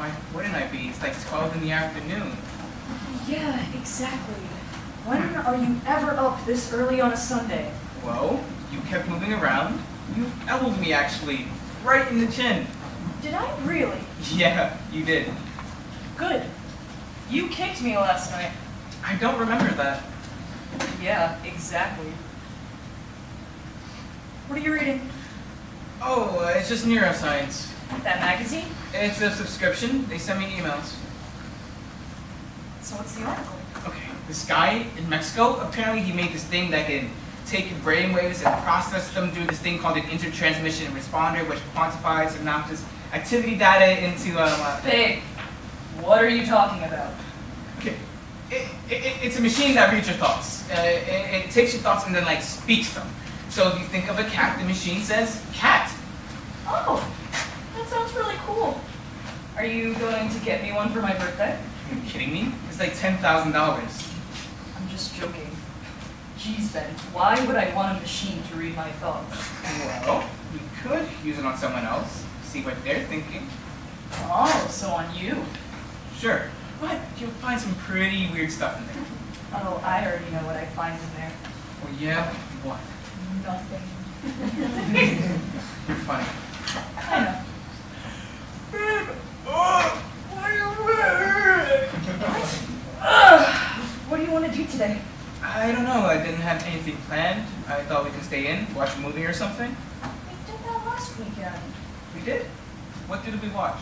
Why wouldn't I be? It's like 12 in the afternoon. Yeah, exactly. When are you ever up this early on a Sunday? Well, you kept moving around. You elbowed me, actually, right in the chin. Did I really? Yeah, you did. Good. You kicked me last night. I don't remember that. Yeah, exactly. What are you reading? Oh, it's just neuroscience. That magazine? It's a subscription. They send me emails. So what's the article? Okay, this guy in Mexico, apparently he made this thing that can take brainwaves and process them through this thing called an intertransmission responder, which quantifies synapses activity data into Babe, what are you talking about? Okay, it's a machine that reads your thoughts. It takes your thoughts and then like speaks them. So if you think of a cat, the machine says cat. Oh, that sounds really cool. Are you going to get me one for my birthday? Are you kidding me? It's like $10,000. I'm just joking. Jeez, Ben, why would I want a machine to read my thoughts? Well, we could use it on someone else, see what they're thinking. Oh, so on you. Sure, but you'll find some pretty weird stuff in there. Oh, I already know what I find in there. Well, yeah, what? Nothing. You're funny. I know. What do you want to do today? I don't know. I didn't have anything planned. I thought we could stay in, watch a movie or something. We did that last weekend. We did? What did we watch?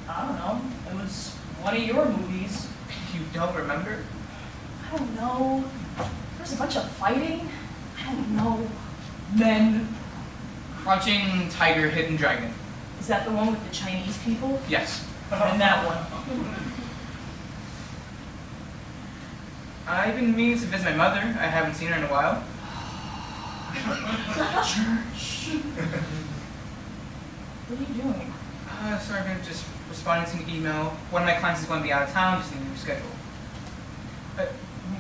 I don't know. It was one of your movies. You don't remember? I don't know. There was a bunch of fighting. I don't know. Men. Crouching Tiger, Hidden Dragon. Is that the one with the Chinese people? Yes. And that one. I've been meaning to visit my mother. I haven't seen her in a while. Church. What are you doing? Sorry, I'm just responding to an email. One of my clients is going to be out of town, just needing to reschedule.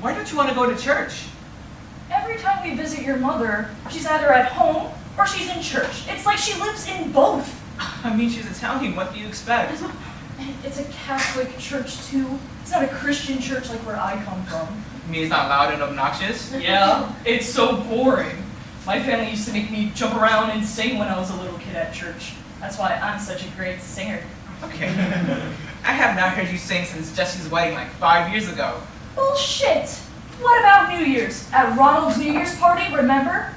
Why don't you want to go to church? Every time we visit your mother, she's either at home or she's in church. It's like she lives in both. I mean, she's Italian. What do you expect? It's a Catholic church, too. It's not a Christian church like where I come from. You mean it's not loud and obnoxious? Yeah, it's so boring. My family used to make me jump around and sing when I was a little kid at church. That's why I'm such a great singer. Okay. I have not heard you sing since Jesse's wedding like 5 years ago. Bullshit! What about New Year's? At Ronald's New Year's party, remember?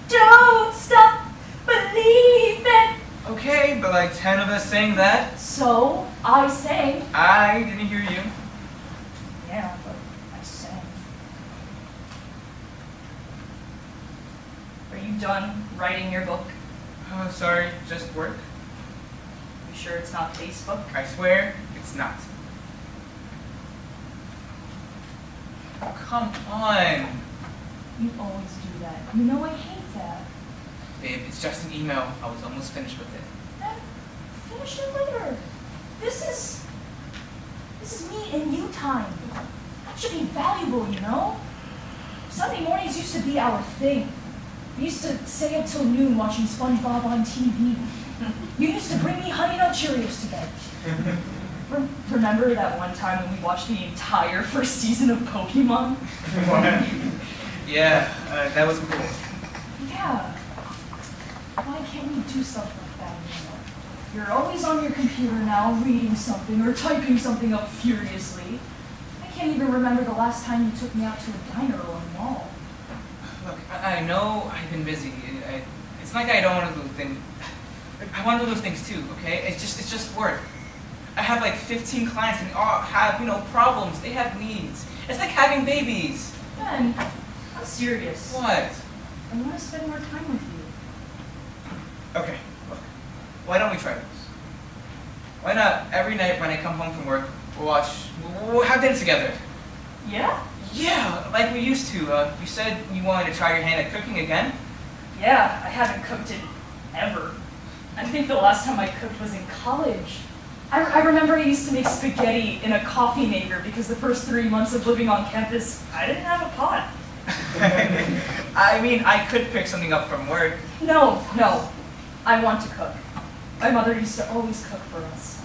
Don't stop believing! Okay, but like 10 of us sang that. So, I sang. I didn't hear you. Yeah, but I sang. Are you done writing your book? Oh, sorry, just work. You sure it's not Facebook? I swear, it's not. Oh, come on. You always do that. You know I hate that. Babe, it's just an email. I was almost finished with it. Then finish it later. This is me and you time. That should be valuable, you know? Sunday mornings used to be our thing. We used to stay up till noon watching SpongeBob on TV. You used to bring me Honey Nut Cheerios to bed. Remember that one time when we watched the entire first season of Pokemon? Yeah, that was cool. Yeah. Why can't we do stuff like that anymore? You're always on your computer now, reading something or typing something up furiously. I can't even remember the last time you took me out to a diner or a mall. Look, I know I've been busy. It's not like I don't want to do things. I want to do those things too, okay? It's just work. I have like 15 clients and they all have, problems. They have needs. It's like having babies. Ben, I'm serious. What? I want to spend more time with you. Okay, look. Why don't we try this? Why not every night when I come home from work, we'll have dinner together? Yeah? Yeah, like we used to. You said you wanted to try your hand at cooking again? Yeah, I haven't cooked in ever. I think the last time I cooked was in college. I remember I used to make spaghetti in a coffee maker because the first 3 months of living on campus, I didn't have a pot. I mean, I could pick something up from work. No. I want to cook. My mother used to always cook for us.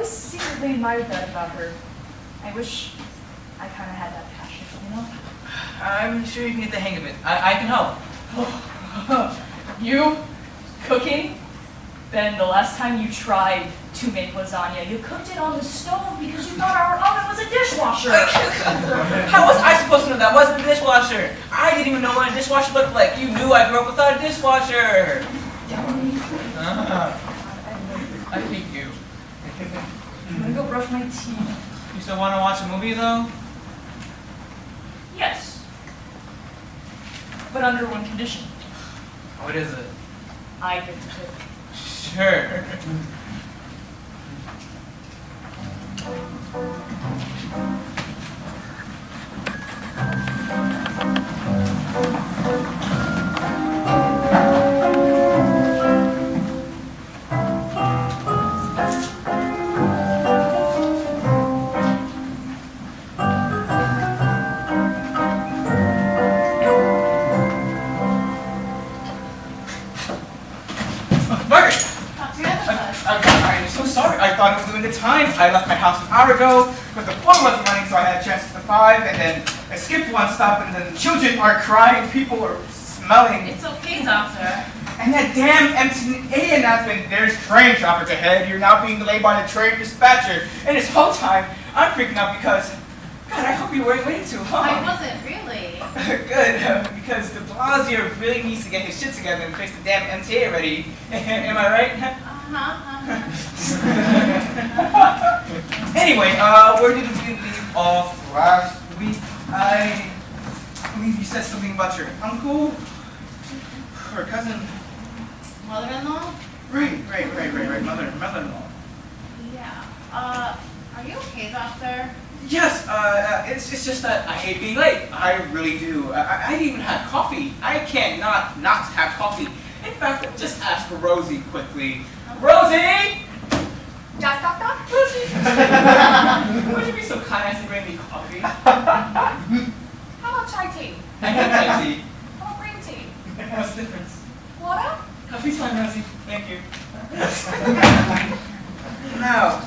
always secretly admired that about her. I wish I kind of had that passion, you know? I'm sure you can get the hang of it. I can help. You? Cooking? Ben, the last time you tried to make lasagna, you cooked it on the stove because you thought our oven was a dishwasher. How was I supposed to know that wasn't a dishwasher? I didn't even know what a dishwasher looked like. You knew I grew up without a dishwasher. I hate you. I'm gonna go brush my teeth. You still want to watch a movie, though? Yes. But under one condition. What is it? I get to cook. Sure. Margaret! I'm so sorry. I thought it was doing the time. I left my house an hour ago, but the phone wasn't running, so I had a chance at the 5, and then I skipped one stop, and then the children are crying, people are smelling. It's okay, Doctor. And that damn MTA announcement, there's train traffic ahead. You're now being delayed by the train dispatcher. And this whole time, I'm freaking out because, God, I hope you weren't waiting too long. I wasn't really. Good, because de Blasio really needs to get his shit together and fix the damn MTA ready. Am I right? Anyway, where did we leave off last week? I believe you said something about your uncle or cousin. Mother-in-law? Right, mother-in-law. Yeah. Are you okay, Doctor? Yes, it's just that I hate being late. I really do. I didn't even have coffee. I can't not have coffee. In fact, just ask for Rosie quickly. Rosie! Yes, Doctor? Rosie! Would you be so kind as to bring me coffee? How about chai tea? I have chai tea. How about green tea? What's the difference? Water? Coffee's fine, Rosie. Thank you. Now,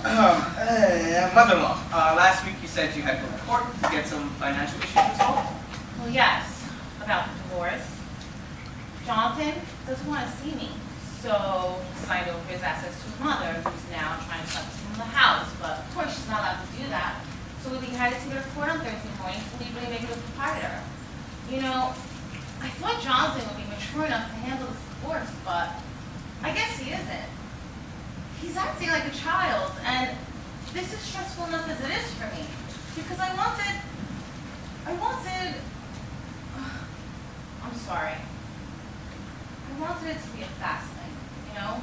mother-in-law, last week you said you had to go to court to get some financial issues resolved. Well, yes. About the divorce. Jonathan doesn't want to see me. So he signed over his assets to his mother, who's now trying to sell us from the house. But of course she's not allowed to do that. So we decided to go to court on Thursday morning to legally make it a proprietor. You know, I thought Jonathan would be mature enough to handle this divorce, but I guess he isn't. He's acting like a child, and this is stressful enough as it is for me. Because I wanted, I'm sorry. I wanted it to be a fast thing, you know?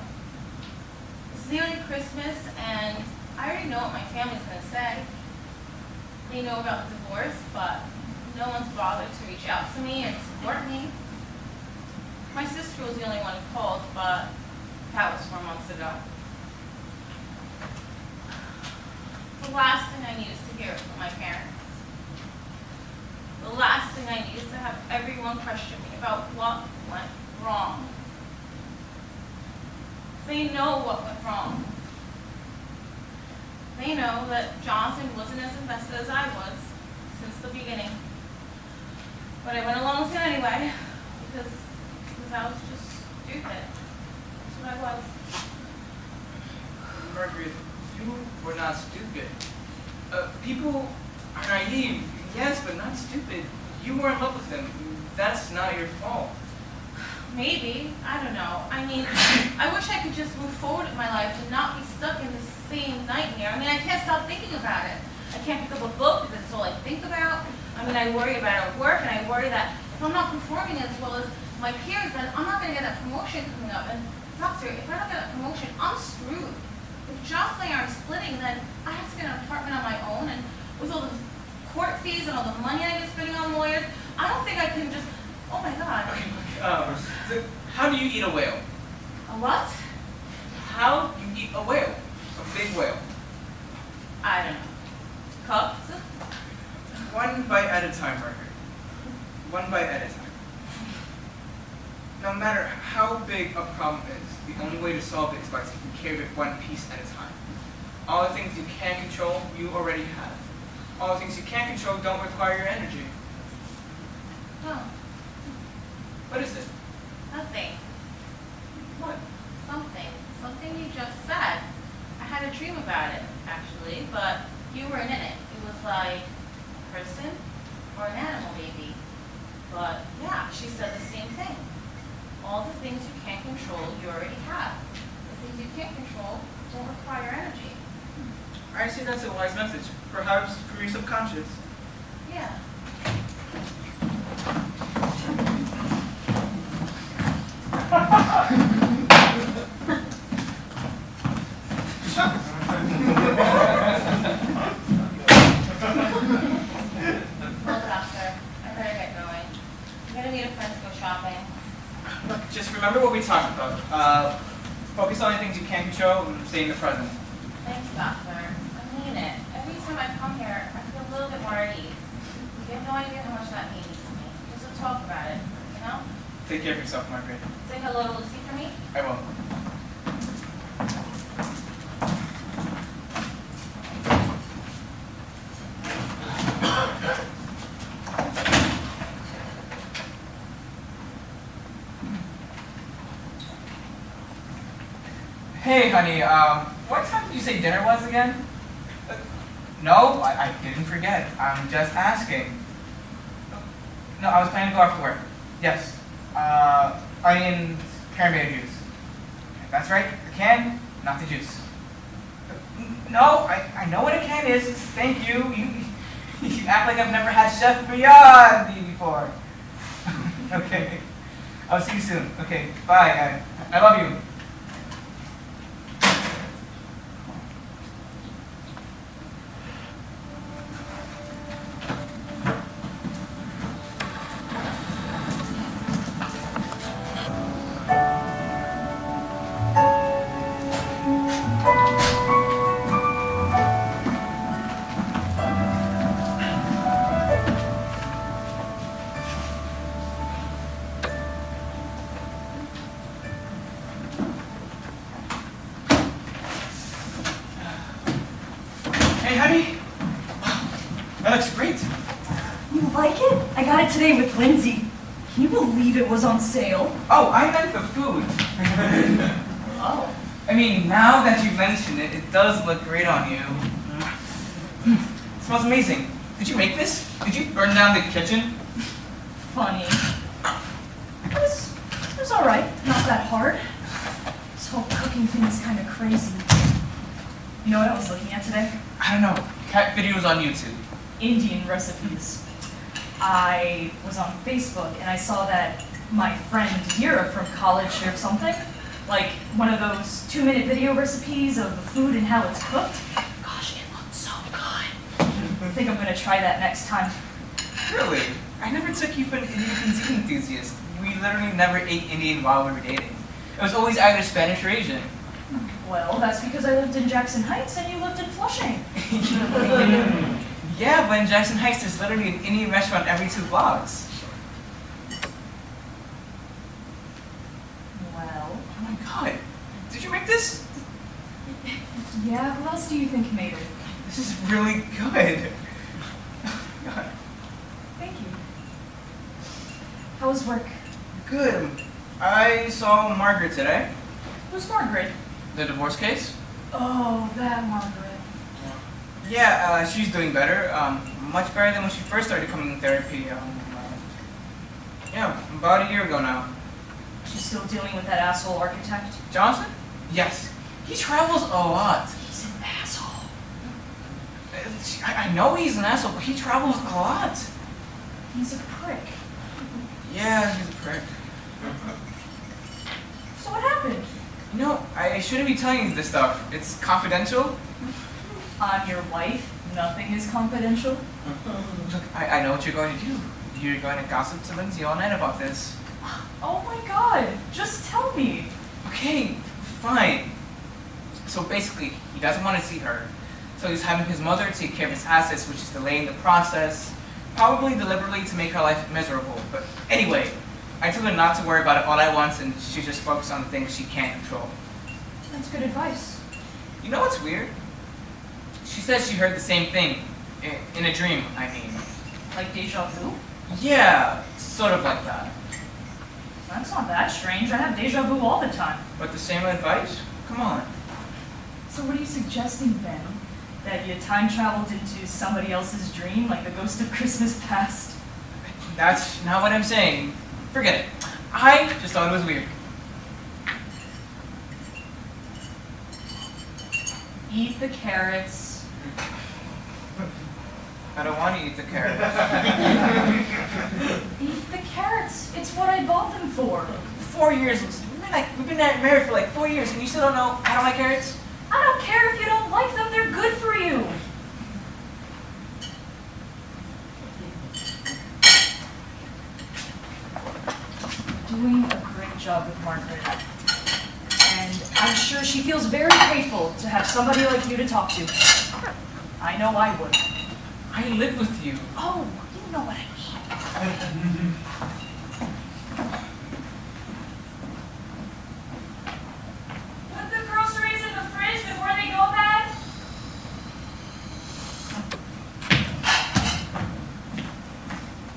It's nearly Christmas, and I already know what my family's gonna say. They know about the divorce, but no one's bothered to reach out to me and support me. My sister was the only one who called, but that was 4 months ago. The last thing I need is to hear it from my parents. The last thing I need is to have everyone question me about what went wrong. They know what went wrong. They know that Jonathan wasn't as invested as I was since the beginning. But I went along with it anyway, because I was just stupid. That's what I was. Margaret, you were not stupid. People are naive, yes, but not stupid. You were in love with him. That's not your fault. Maybe. I don't know. I mean, I wish I could just move forward in my life and not be stuck in the same nightmare. I mean, I can't stop thinking about it. I can't pick up a book because it's all I think about. I mean, I worry about it at work, and I worry that if I'm not performing as well as my peers, then I'm not going to get that promotion coming up. And Doctor, if I don't get that promotion, I'm screwed. If Josh and I are splitting, then I have to get an apartment on my own, and with all the court fees and all the money I get spending on lawyers, I don't think I can just, oh my God. Okay, so how do you eat a whale? A what? How you eat a whale? A big whale? I don't know. Cups? One bite at a time, Margaret. One bite at a time. No matter how big a problem is, the only way to solve it is by taking care of it one piece at a time. All the things you can control, you already have. All the things you can't control don't require your energy. Oh, What is it? nothing. What? Something you just said. I had a dream about it, actually, but you weren't in it. It was like a person or an animal, maybe. But yeah, she said the same thing. All the things you can't control, you already have. The things you can't control don't require energy. I see that's a wise message. Perhaps from your subconscious. Yeah. Well, doctor, I better get going. I'm gonna meet a friend to go shopping. Look, just remember what we talked about. Focus on the things you can control and stay in the present. Thanks, doctor. I mean it. Every time I come here, I feel a little bit more at ease. You have no idea how much that means to me. Just to talk about it, you know? Take care of yourself, Margaret. Say hello to Lucy for me. I will. Hey, honey, what time did you say dinner was again? No, I didn't forget. I'm just asking. No, I was planning to go after work. Yes. Onions, cranberry juice. That's right, the can, not the juice. No, I know what a can is. Thank you. You act like I've never had Chef Boyardee before. Okay. I'll see you soon. Okay, bye. I love you. Hey, honey. Wow, that looks great. You like it? I got it today with Lindsay. Can you believe it was on sale? Oh, I meant the food. Oh. I mean, now that you mention it, it does look great on you. It smells amazing. Did you make this? Did you burn down the kitchen? Funny. It was alright. Not that hard. This whole cooking thing is kind of crazy. You know what I was looking at today? I don't know. Cat videos on YouTube. Indian recipes. I was on Facebook and I saw that my friend Yira from college shared something. Like one of those 2-minute video recipes of the food and how it's cooked. Gosh, it looked so good. I think I'm gonna try that next time. Really? I never took you for an Indian cuisine enthusiast. We literally never ate Indian while we were dating. It was always either Spanish or Asian. Well, that's because I lived in Jackson Heights and you lived in Flushing. Yeah, but in Jackson Heights, there's literally an Indian restaurant every 2 blocks. Well, Oh my god. Did you make this? yeah, who else do you think made it? This is really good. Oh my god. Thank you. How was work? Good. I saw Margaret today. Who's Margaret? The divorce case? Oh, that Margaret. Yeah, she's doing better. Much better than when she first started coming to therapy. Yeah, about a year ago now. She's still dealing with that asshole architect? Johnson? Yes. He travels a lot. He's an asshole. I know he's an asshole, but he travels a lot. He's a prick. Yeah, he's a prick. So what happened? You know, I shouldn't be telling you this stuff. It's confidential. I'm your wife. Nothing is confidential. Look, I know what you're going to do. You're going to gossip to Lindsay all night about this. Oh my god, just tell me. Okay, fine. So basically, he doesn't want to see her. So he's having his mother take care of his assets, which is delaying the process, probably deliberately to make her life miserable. But anyway, I told her not to worry about it all at once and she just focus on the things she can't control. That's good advice. You know what's weird? She says she heard the same thing. In a dream, I mean. Like deja vu? Yeah, sort of like that. That's not that strange. I have deja vu all the time. But the same advice? Come on. So what are you suggesting, Ben? That you time traveled into somebody else's dream, like the ghost of Christmas past? That's not what I'm saying. Forget it. I just thought it was weird. Eat the carrots. I don't want to eat the carrots. Eat the carrots. It's what I bought them for. 4 years. We've been married for like 4 years, and you still don't know I don't like carrots? I don't care if you don't like them. They're good for you. Doing a great job with Margaret. And I'm sure she feels very grateful to have somebody like you to talk to. I know I would. I live with you. Oh, you know what I mean. Put the groceries in the fridge before they go bad.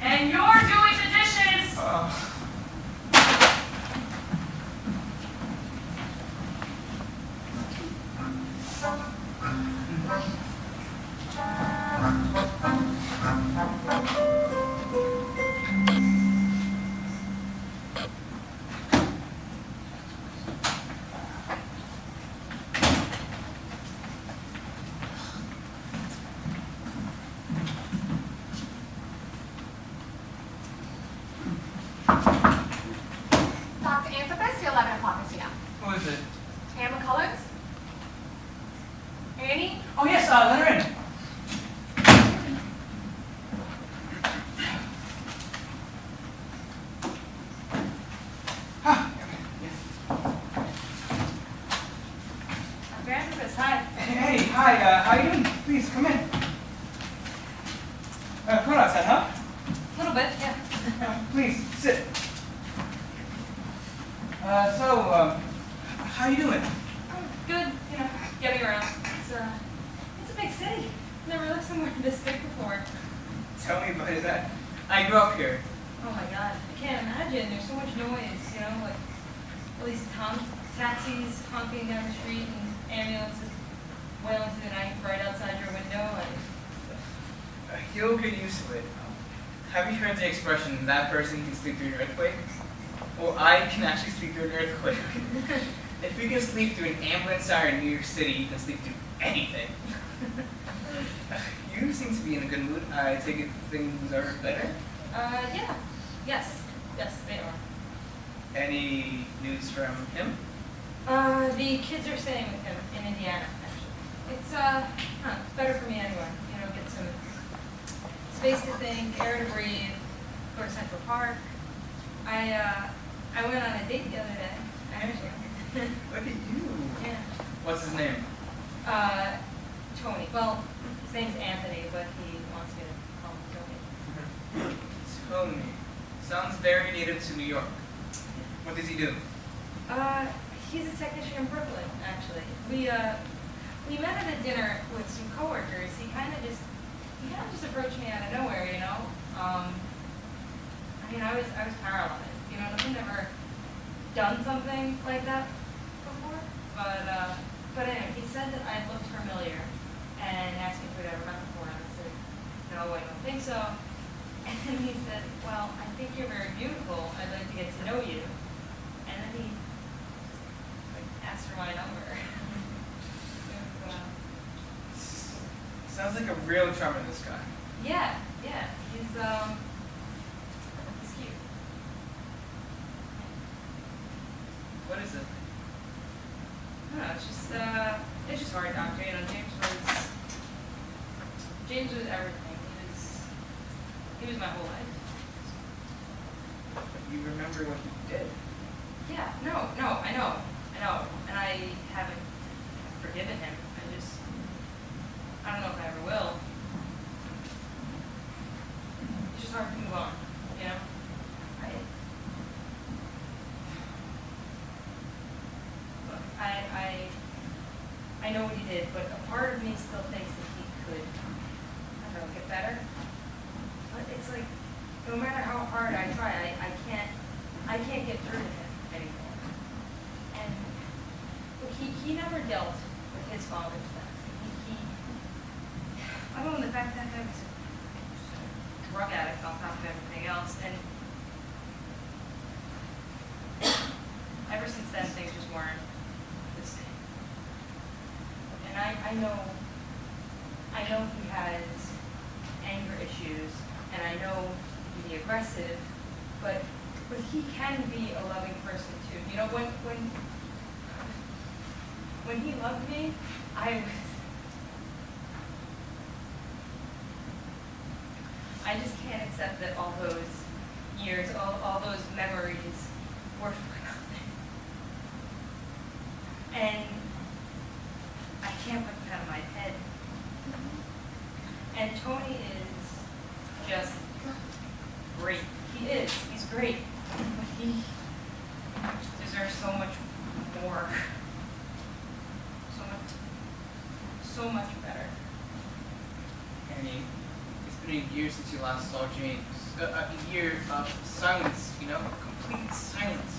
And you're doing the dishes. Dr. Anthropus, your 11 o'clock is here. Who is it? Emma Collins? Annie? Oh, yes, let her in. Dr. Anthropus, hi. Hey, hi, how you doing? Please, come in. Cold outside, huh? A little bit, yeah. Please, sit. How you doing? Good, you know, getting around. It's a big city. Never lived somewhere this big before. Tell me about it. I grew up here. Oh my god, I can't imagine. There's so much noise, you know, like all these taxis honking down the street and ambulances wailing through the night right outside your window. You'll get used to it. Have you heard the expression, that person can sleep through an earthquake? Well, I can actually sleep through an earthquake. If you can sleep through an ambulance siren in New York City, you can sleep through anything. You seem to be in a good mood. I take it things are better? Yeah. Yes, they are. Any news from him? The kids are staying with him in Indiana, actually. It's better for me anyway. You know, get some space to think, air to breathe, go to Central Park. I went on a date the other day. Actually. Look at you. Yeah. What's his name? Tony. Well, his name's Anthony, but he wants me to call him Tony. Tony. Sounds very native to New York. What does he do? He's a technician in Brooklyn, actually. We met at a dinner with some coworkers. He kind of just approached me out of nowhere, you know. I mean, I was paralyzed. You know, I've never done something like that before. But anyway, he said that I looked familiar and asked me if I'd ever met before. And I said, no, I don't think so. And then he said, well, I think you're very beautiful. I'd like to get to know you. And then he asked for my number. Sounds like a real charmer, this guy. Yeah. He's cute. What is it? I don't know, it's just hard, Doctor. You know, James was everything. He was my whole life. You remember what he did? Yeah, no, I know. And I haven't forgiven him. I don't know if I ever will. It's just hard to move on, you know? I know what he did, but a part of me still thinks that better. But it's like, no matter how hard I try, I can't get through to him anymore. And look, he never dealt with his father's death. I mean, the fact that guy was a drug addict on top of everything else, and ever since then, things just weren't the same. And I know he has anger issues, and I know he can be aggressive, but he can be a loving person too. You know, when he loved me, I just can't accept that all those years, all those memories were for nothing. And I can't put them out of my head. And Tony is just great. He is. He's great. But he deserves so much more. So much better. Annie, it's been a year since you last saw James. A year of silence, you know, complete silence.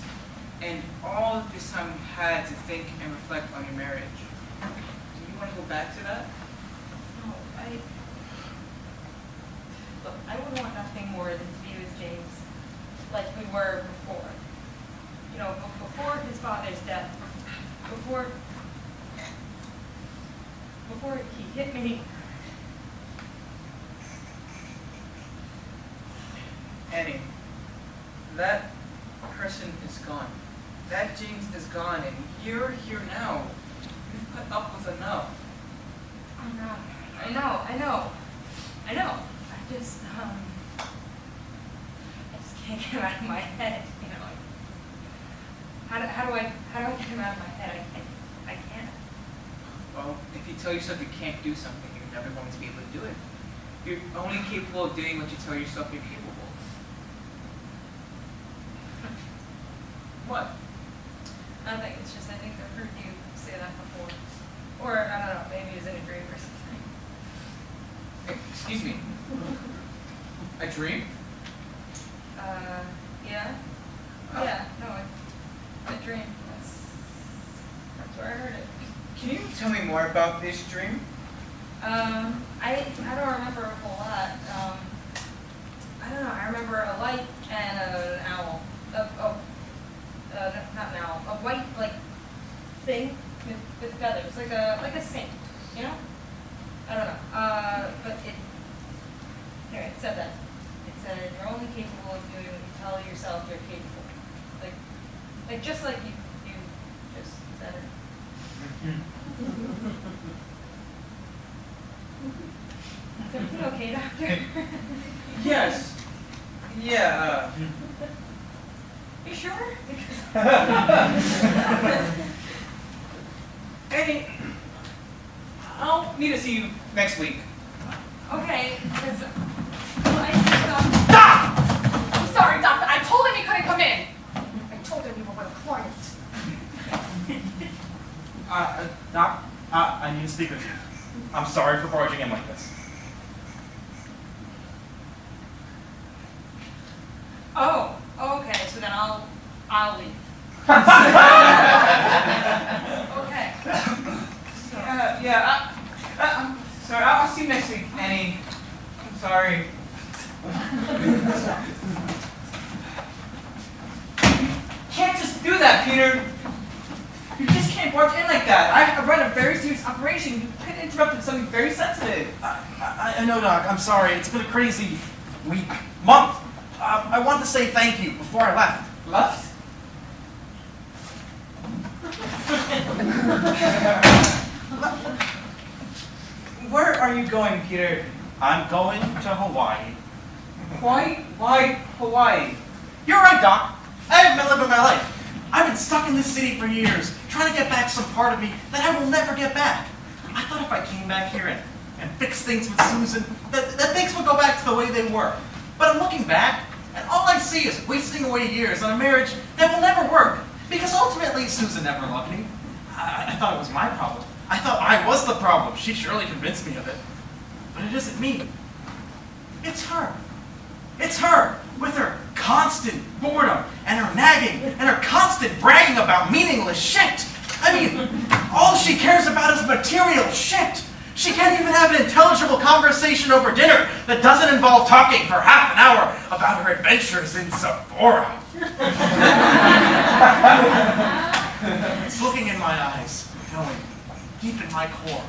And all of this time you had to think and reflect on your marriage. Do you want to go back to that? No, look, I would want nothing more than to be with James like we were before. You know, before his father's death, before he hit me. Annie, that person is gone. That James is gone, and you're here now. You've put up with enough. I know. I just can't get him out of my head. You know, like, how do I get him out of my head? I can't. Well, if you tell yourself you can't do something, you're never going to be able to do it. You're only capable of doing what you tell yourself you're capable of. What? Nothing. It's just I think I've heard you say that before. Or, I don't know, maybe it was in a dream or something. Excuse me. A dream? Yeah. Yeah, no, a dream. That's where I heard it. Can you tell me more about this dream? I don't remember a whole lot. I don't know. I remember a light and an owl. Not an owl. A white like thing with feathers, like a saint. You know? I don't know. But anyway, it said that. It said you're only capable of doing what you tell yourself you're capable. Like just like you just said it. Is everything okay, Doctor? Yes. Yeah. You sure? Annie, I'll need to see you next week. Okay, because I just Stop! I'm sorry, Doctor. I told him he couldn't come in. I told him you were with a client. Doc, I need to speak with you. I'm sorry for barging in like this. Oh, okay. So then I'll leave. Okay. I'm sorry. I'll see you next week, Annie. I'm sorry. Can't just do that, Peter. You just can't barge in like that. I run a very serious operation. You could interrupt with something very sensitive. I know, Doc. I'm sorry. It's been a crazy week, month. I wanted to say thank you before I left. Left? Where are you going, Peter? I'm going to Hawaii. Why Hawaii? You're right, Doc. I haven't been living my life. I've been stuck in this city for years, trying to get back some part of me that I will never get back. I thought if I came back here and fixed things with Susan, that things would go back to the way they were. But I'm looking back, and all I see is wasting away years on a marriage that will never work, because ultimately Susan never loved me. I thought it was my problem. I thought I was the problem. She surely convinced me of it. But it isn't me. It's her. It's her, with her constant boredom, and her nagging, and her constant bragging about meaningless shit. I mean, all she cares about is material shit. She can't even have an intelligible conversation over dinner that doesn't involve talking for half an hour about her adventures in Sephora. It's looking in my eyes, knowing, deep in my core,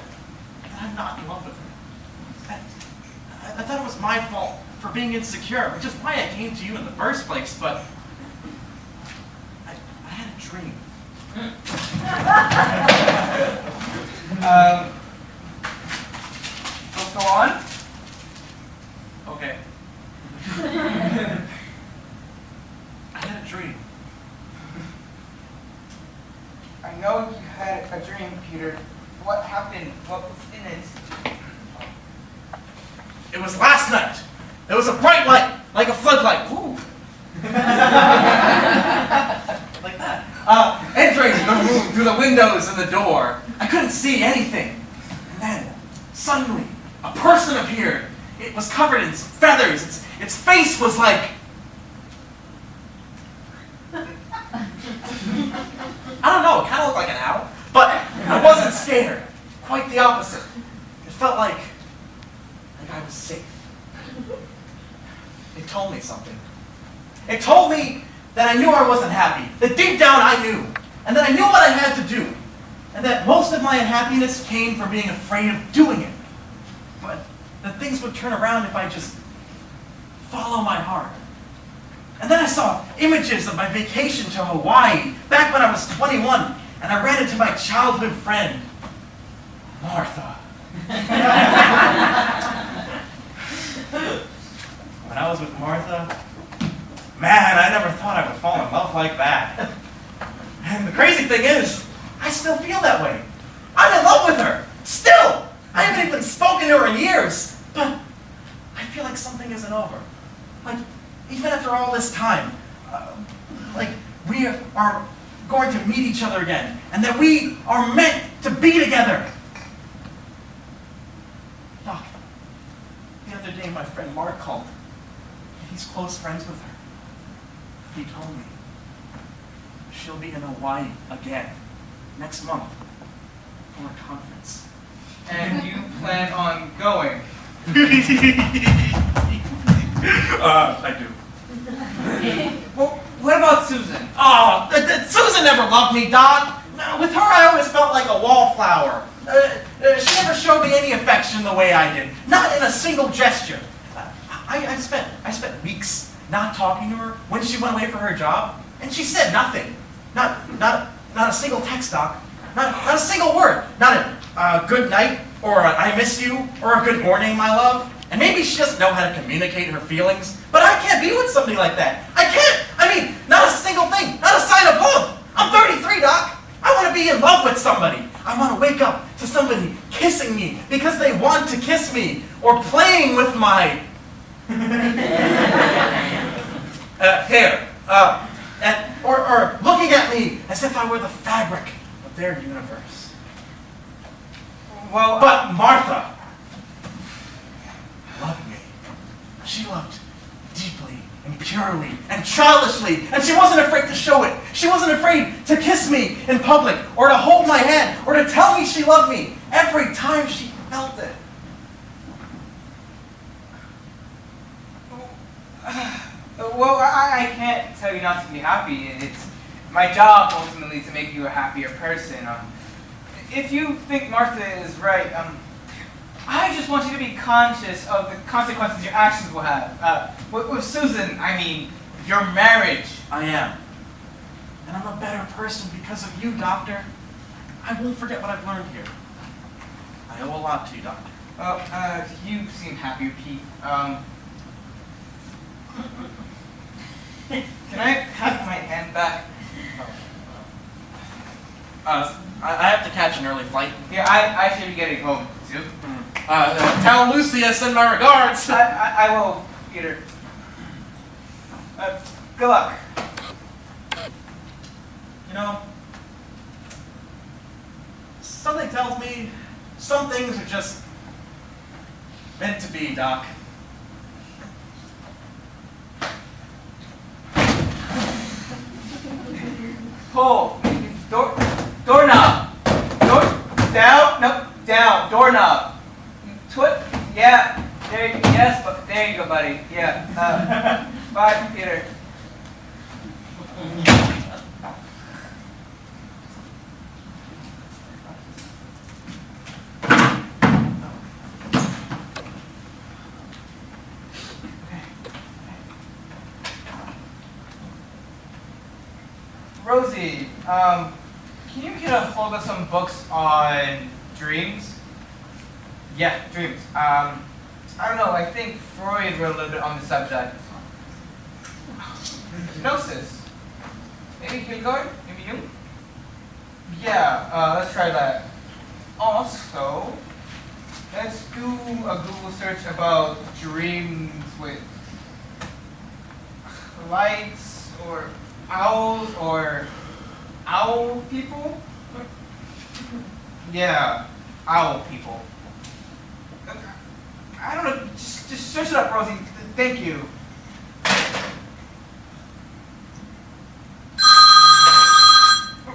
that I'm not in love with her. I thought it was my fault for being insecure, which is why I came to you in the first place, but I had a dream. Let's go on. Okay. I had a dream. I know you had a dream, Peter. What happened? What was in it? It was last night. There was a bright light, like a floodlight. Ooh. Like that. Entering the room through the windows and the door. I couldn't see anything. And then, suddenly, a person appeared. It was covered in feathers. Its face was like... I don't know, it kind of looked like an owl. But I wasn't scared. Quite the opposite. It felt like I was safe. It told me something. It told me that I knew I wasn't happy. That deep down I knew. And that I knew what I had to do. And that most of my unhappiness came from being afraid of doing it. But that things would turn around if I just follow my heart. And then I saw images of my vacation to Hawaii back when I was 21. And I ran into my childhood friend, Martha. When I was with Martha, man, I never thought I would fall in love like that. And the crazy thing is, I still feel that way. I'm in love with her, still. I haven't even spoken to her in years, but I feel like something isn't over. Like, even after all this time, like we are going to meet each other again, and that we are meant to be together. Doc, the other day my friend Mark called. He's close friends with her. He told me she'll be in Hawaii again next month for a conference. And you plan on going? I do. Well, what about Susan? Oh, Susan never loved me, Doc. No, with her, I always felt like a wallflower. She never showed me any affection the way I did. Not in a single gesture. I spent weeks not talking to her when she went away for her job, and she said nothing. Not a single text, Doc. Not a single word. Not a good night, or a I miss you, or a good morning, my love. And maybe she doesn't know how to communicate her feelings, but I can't be with somebody like that. I can't. I mean, not a single thing. Not a sign of love. I'm 33, Doc. I want to be in love with somebody. I want to wake up to somebody kissing me because they want to kiss me, or playing with my hair, or looking at me as if I were the fabric of their universe. Well, But Martha loved me. She loved deeply and purely and childishly, and she wasn't afraid to show it. She wasn't afraid to kiss me in public, or to hold my hand, or to tell me she loved me every time she felt it. Well, I can't tell you not to be happy. It's my job ultimately to make you a happier person. If you think Martha is right, I just want you to be conscious of the consequences your actions will have. With Susan, I mean, your marriage. I am. And I'm a better person because of you, Doctor. I won't forget what I've learned here. I owe a lot to you, Doctor. Well, you seem happier, Pete. Can I have my hand back? I have to catch an early flight. Yeah, I should be getting home, too. Tell Lucy I send my regards. I will, Peter. Good luck. You know, something tells me some things are just meant to be, Doc. pull. Doorknob. Down. No, down. Doorknob. Twist. Yeah. There. Yes. There you go, buddy. Yeah. Bye, Peter. Rosie, can you get a hold of some books on dreams? Yeah, dreams. I don't know, I think Freud wrote a little bit on the subject. Hypnosis. Maybe Kierkegaard? Maybe Jung? Yeah, let's try that. Also, let's do a Google search about dreams with lights or owls or owl people? Yeah, owl people. I don't know, just search it up, Rosie. Thank you.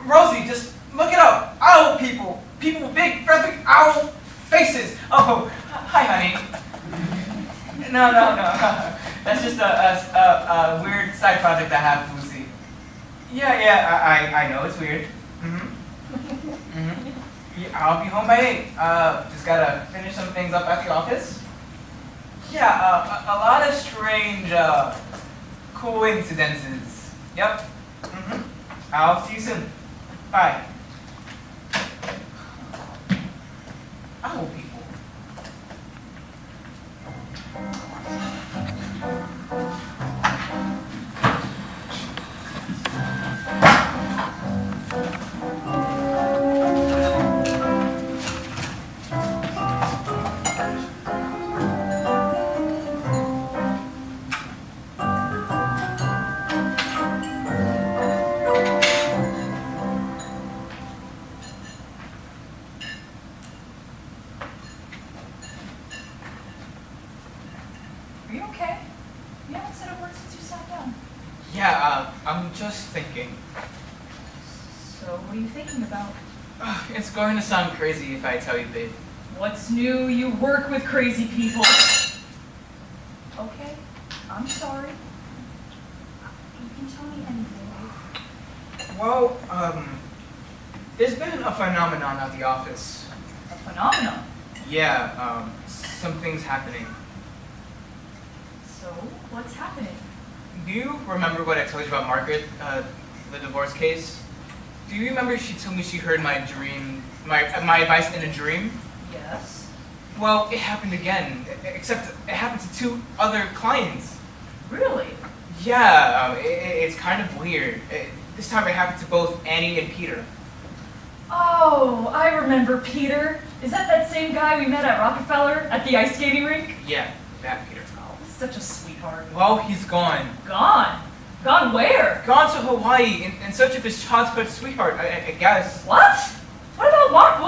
Rosie, just look it up. Owl people. People with big, perfect owl faces. Oh, hi, honey. No. That's just a weird side project I have with Lucy. Yeah, I know, it's weird. Yeah, I'll be home by 8. Just gotta finish some things up at the office. Yeah, a lot of strange coincidences. Yep. I'll see you soon. Bye. Owl people. I'm just thinking. So, what are you thinking about? It's going to sound crazy if I tell you, babe. What's new? You work with crazy people. Okay, I'm sorry. You can tell me anything, babe. Well, there's been a phenomenon at the office. A phenomenon? Yeah, some things happening. So, what's happening? Do you remember what I told you about Margaret, the divorce case? Do you remember she told me she heard my dream, my advice in a dream? Yes. Well, it happened again, except it happened to 2 other clients. Really? Yeah, it's kind of weird. This time it happened to both Annie and Peter. Oh, I remember Peter. Is that same guy we met at Rockefeller at the ice skating rink? Yeah, that Peter. Oh, such a sweetheart. Well, he's gone. Gone? Gone where? Gone to Hawaii in search of his childhood sweetheart, I guess. What? What about Mark?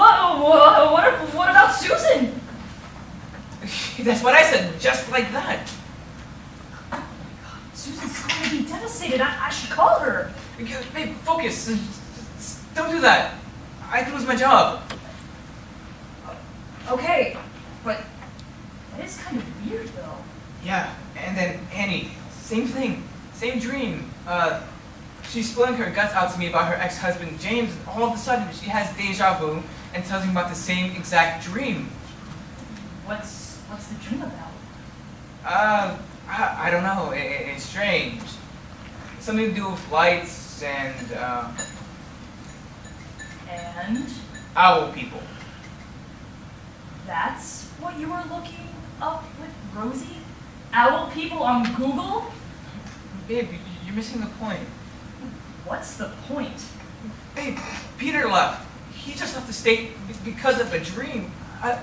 What about Susan? That's what I said, just like that. Oh my God, Susan's going to be devastated. I should call her. Babe, focus. Don't do that. I could lose my job. Okay, but that is kind of weird, though. Yeah, and then Annie, same thing, same dream. She's spilling her guts out to me about her ex-husband James, and all of a sudden she has deja vu and tells me about the same exact dream. What's the dream about? I don't know. It's strange. Something to do with lights and owl people. That's what you were looking up with Rosie? Owl people on Google? Babe, you're missing the point. What's the point? Babe, Peter left. He just left the state because of a dream. I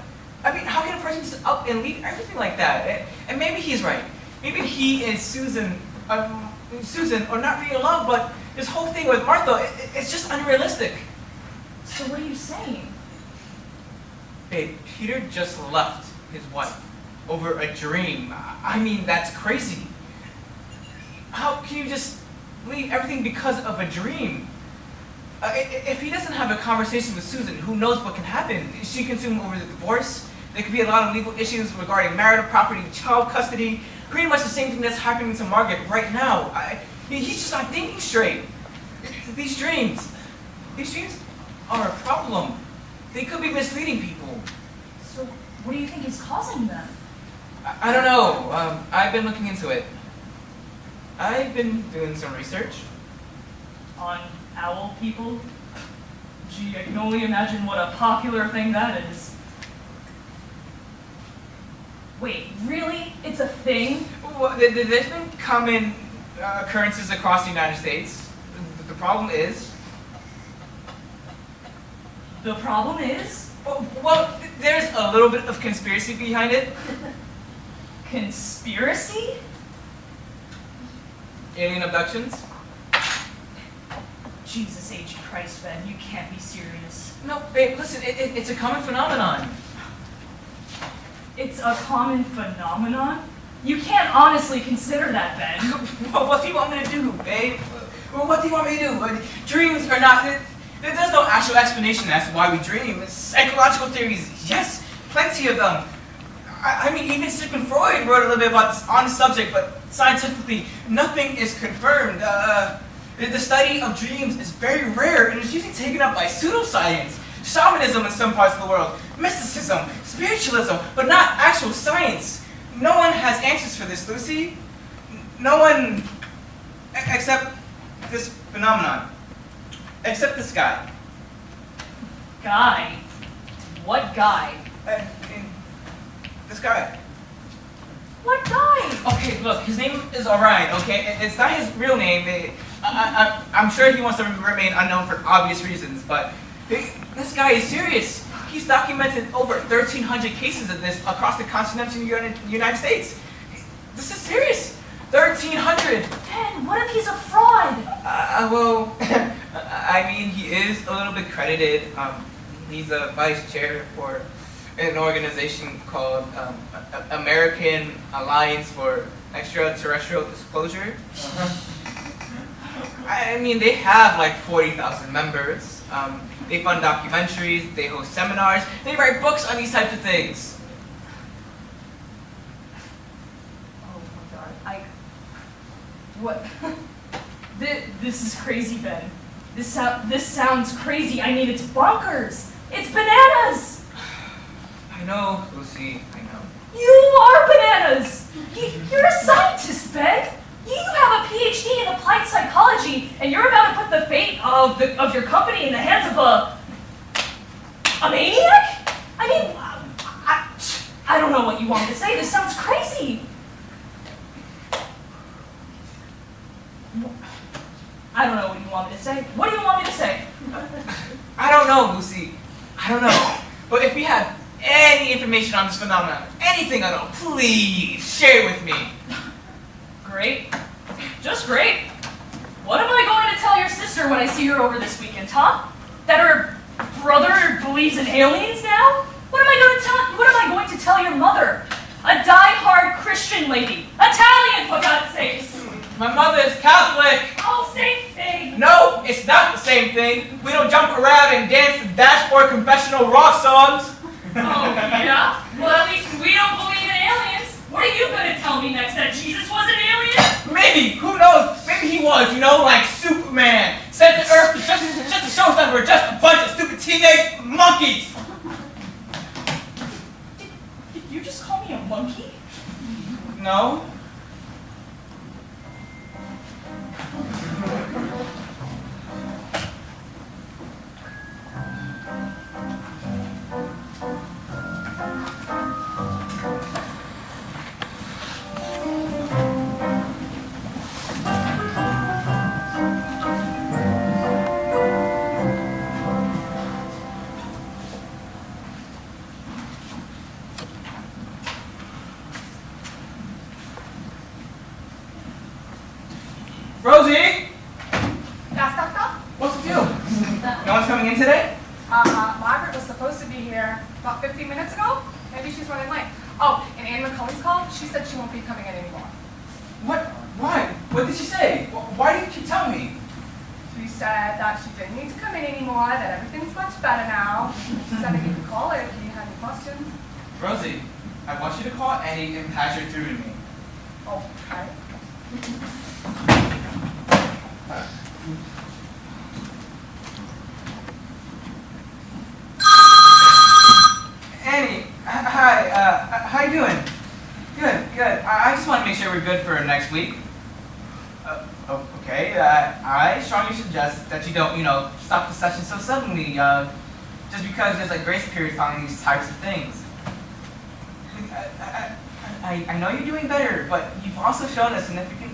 mean, how can a person just up and leave everything like that? And maybe he's right. Maybe he and Susan are not really in love, but this whole thing with Martha, it's just unrealistic. So what are you saying? Babe, Peter just left his wife over a dream. I mean, that's crazy. How can you just leave everything because of a dream? If he doesn't have a conversation with Susan, who knows what can happen? She can sue him over the divorce. There could be a lot of legal issues regarding marital property, child custody. Pretty much the same thing that's happening to Margaret right now. He's just not thinking straight. These dreams are a problem. They could be misleading people. So, what do you think is causing them? I don't know. I've been looking into it. I've been doing some research. On owl people? Gee, I can only imagine what a popular thing that is. Wait, really? It's a thing? Well, there's been common occurrences across the United States. The problem is... The problem is? Well, there's a little bit of conspiracy behind it. Conspiracy? Alien abductions. Jesus H. Christ, Ben, you can't be serious. No, babe, listen, it's a common phenomenon. It's a common phenomenon? You can't honestly consider that, Ben. Well, what do you want me to do, babe? Well, what do you want me to do? Dreams are not... There's no actual explanation as to why we dream. Psychological theories, yes, plenty of them. I mean, even Sigmund Freud wrote a little bit about this on the subject, but scientifically, nothing is confirmed. The study of dreams is very rare, and it's usually taken up by pseudoscience, shamanism in some parts of the world, mysticism, spiritualism, but not actual science. No one has answers for this, Lucy. No one, except this phenomenon. Except this guy. Guy? What guy? This guy. What guy? Okay, look, his name is Orion, okay? It's not his real name. I'm sure he wants to remain unknown for obvious reasons, but this guy is serious. He's documented over 1,300 cases of this across the continental United States. This is serious. 1,300. Ben, what if he's a fraud? Well, I mean, he is a little bit credited. He's a vice chair for an organization called American Alliance for Extraterrestrial Disclosure. I mean, they have like 40,000 members. They fund documentaries, they host seminars, they write books on these types of things. Oh my god, what? This is crazy, Ben. This sounds crazy. I mean, it's bonkers. It's bananas. I know, Lucy, I know. You are bananas. You're a scientist, Ben. You have a PhD in applied psychology, and you're about to put the fate of your company in the hands of a maniac? I mean, I don't know what you want me to say. This sounds crazy. I don't know what you want me to say. What do you want me to say? I don't know, Lucy. I don't know. But if you have any information on this phenomenon, anything at all, please share it with me. Great. Just great. What am I going to tell your sister when I see her over this weekend, huh? That her brother believes in aliens now? What am I going to tell your mother? A die-hard Christian lady. Italian, for God's sakes. My mother is Catholic. Oh, same thing. No, it's not the same thing. We don't jump around and dance to dashboard confessional rock songs. Oh, yeah? Well, at least we don't believe in aliens. What are you going to tell me next, that Jesus was an alien? Maybe, who knows? Maybe he was, like Superman. Sent to Earth just to show us that we're just a bunch of stupid teenage monkeys. Did you just call me a monkey? No. Rosie? Yes, Doctor? What's the deal? No one's coming in today? Margaret was supposed to be here about 15 minutes ago. Maybe she's running late. Oh, and Anne McCullen's called. She said she won't be coming in anymore. What? Why? What did she say? Why didn't you tell me? She said that she didn't need to come in anymore, that everything's much better now. She said that you could call her if you had any questions. Rosie, I want you to call Annie and patch her through to me. Okay. Annie, hi, how you doing? Good. I just want to make sure we're good for next week. Okay, I strongly suggest that you don't, stop the session so suddenly, just because there's a grace period following these types of things. I know you're doing better, but you've also shown us significant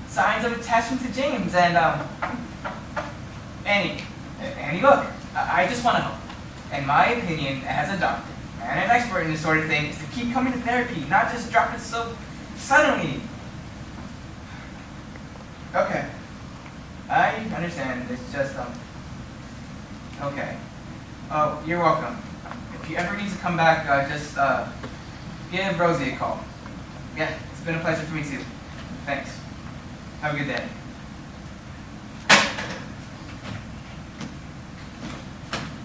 signs of attachment to James, and, Annie, look, I just want to help. In my opinion, as a doctor and an expert in this sort of thing, is to keep coming to therapy, not just drop it so suddenly. Okay. I understand. It's just, okay. Oh, you're welcome. If you ever need to come back, just, give Rosie a call. Yeah, it's been a pleasure for me too. Thanks. Have a good day.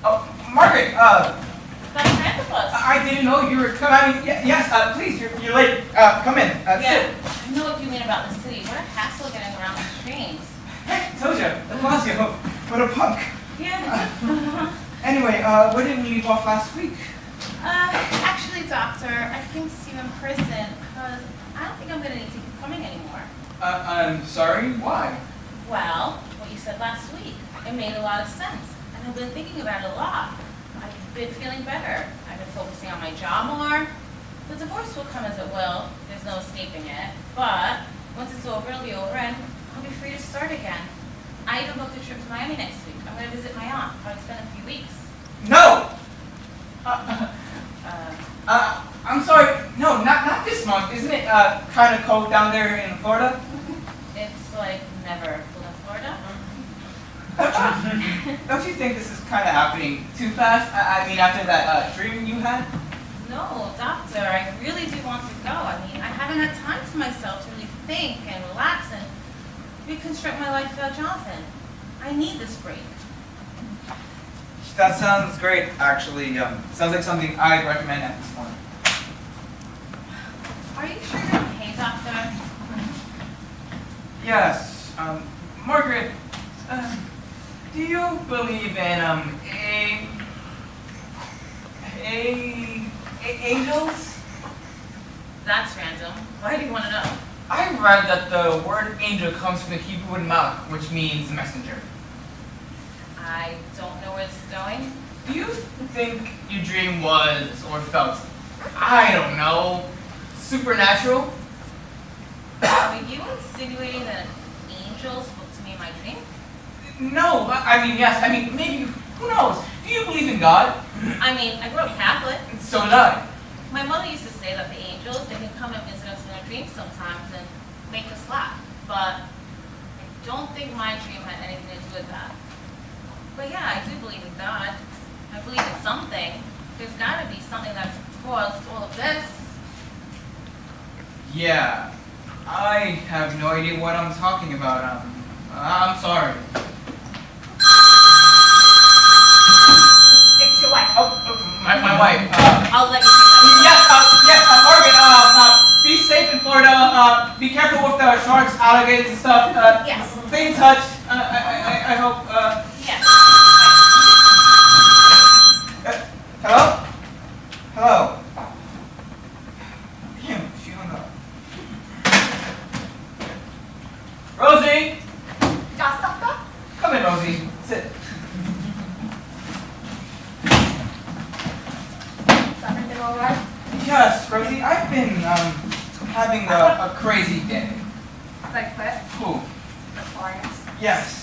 Oh, Margaret, That's Anthropus. I didn't know you were coming. I mean, yes, please, you're late. Come in. Yeah, Sit. I know what you mean about the city. What a hassle getting around the trains. Hey, told you, Blasio, what a punk. Yeah. Anyway, where did we leave off last week? Actually, doctor, I came to see you in person because I don't think I'm going to need to keep coming anymore. I'm sorry, why? Well, what you said last week, it made a lot of sense. And I've been thinking about it a lot. I've been feeling better. I've been focusing on my job more. The divorce will come as it will. There's no escaping it. But once it's over, it'll be over and I'll be free to start again. I even booked a trip to Miami next week. I'm going to visit my aunt. Probably spend a few weeks. No! I'm sorry. No, not this month. Isn't it kind of cold down there in Florida? It's like never cool in Florida. Don't you think this is kind of happening too fast? I mean, after that dream you had? No, doctor, I really do want to go. I mean, I haven't had time to myself to really think and relax and reconstruct my life without Jonathan. I need this break. That sounds great, actually. Sounds like something I'd recommend at this point. Are you sure you're okay, doctor? Yes. Margaret, do you believe in, angels? That's random. Why do you want to know? I read that the word angel comes from the Hebrew word malach, which means messenger. I don't know where this is going. Do you think your dream was, or felt, I don't know, supernatural? Are you insinuating that an angel spoke to me in my dream? No, I mean, yes, I mean, maybe, who knows? Do you believe in God? I mean, I grew up Catholic. So did I. My mother used to say that the angels, they can come and visit us in our dreams sometimes and make us laugh. But I don't think my dream had anything to do with that. But yeah, I do believe in God. I believe in something. There's got to be something that's caused all of this. Yeah, I have no idea what I'm talking about. I'm sorry. It's your wife. Oh, my wife. I'll let you take that. Yes, Morgan. Be safe in Florida. Be careful with the sharks, alligators, and stuff. Yes. Stay in touch. I hope. Yes. Hello? Hello? Damn, she hung up. Rosie! Just doctor? Come in, Rosie. Sit. Is everything all right? Yes, Rosie, I've been, having a crazy day. They quit? Who? The clients. Yes.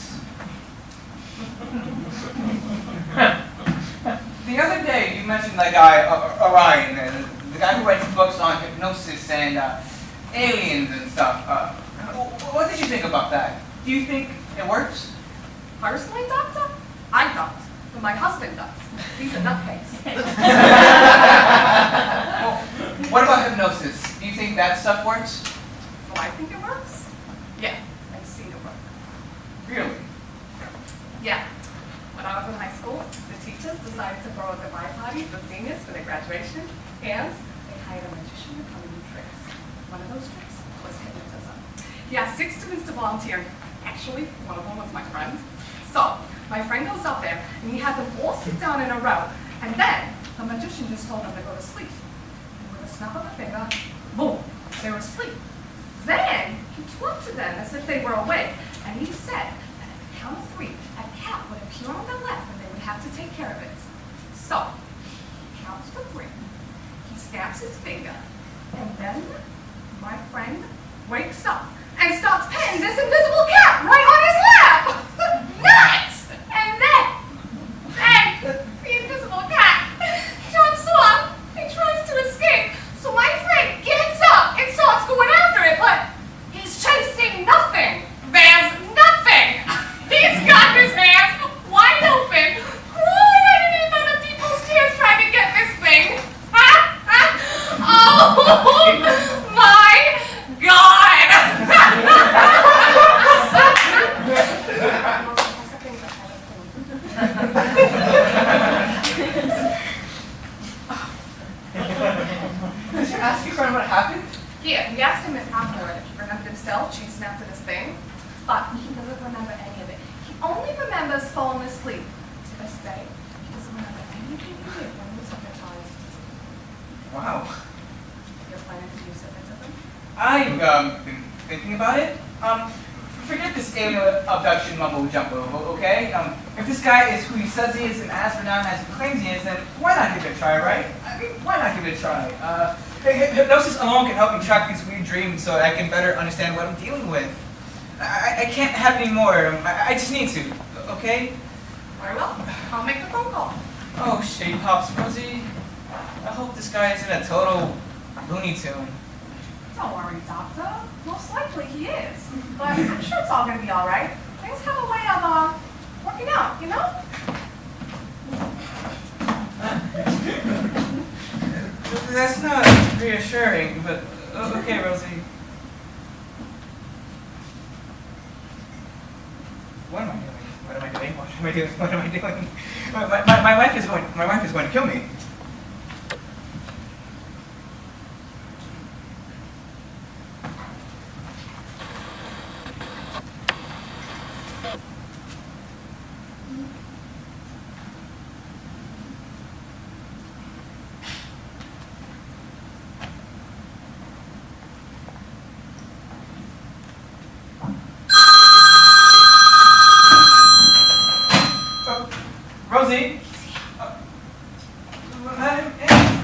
The other day, you mentioned that guy, Orion, the guy who writes books on hypnosis and aliens and stuff. What did you think about that? Do you think it works? Personally, doctor? I don't. But my husband does. He's a nutcase. Well, what about hypnosis? Do you think that stuff works? Do I think it works? Yeah, I've seen it work. Really? decided to throw a goodbye party for seniors for their graduation, and they hired a magician to come and do tricks. One of those tricks was hypnotism. He asked 6 students to volunteer. Actually, one of them was my friend. So, my friend goes up there, and he had them all sit down in a row, and then the magician just told them to go to sleep. And with a snap of a finger, boom, they were asleep. Then, he talked to them as if they were awake, and he said that at the count of 3, a cat would appear on their left, and they would have to take care of it. So, he counts to 3, he snaps his finger, and then my friend wakes up and starts petting this invisible cat right on his lap! Nuts! And then the invisible cat jumps off and tries to escape. So my friend gets up and starts going after it, but he's chasing nothing. There's nothing. He's got his hands wide open, crawling underneath other people's chairs trying to get this thing. Oh my God! Did you ask your friend what happened? Yeah, we asked him if afterward if he remembered himself cheese snapped at his thing, but he doesn't remember any of it. He only remembers falling asleep. To this day, he doesn't remember anything he did when he was hypnotized. Wow. You're planning to use hypnotism? I've been thinking about it. Forget this alien abduction mumbo jumbo, okay? If this guy is who he says he is and as renowned as he claims he is, then why not give it a try, right? I mean, why not give it a try? Hypnosis alone can help me track these weird dreams so I can better understand what I'm dealing with. I can't have any more. I just need to, okay? Very well. I'll make the phone call. Oh, shitty pops, Rosie. I hope this guy isn't a total Looney Tune. Don't worry, Doctor. Most likely he is. But I'm sure it's all going to be all right. Things have a way of working out, you know? That's not reassuring, but okay, Rosie. What am I doing? What am I doing? What am I doing? What am I doing? My wife is going to kill me. Rosie?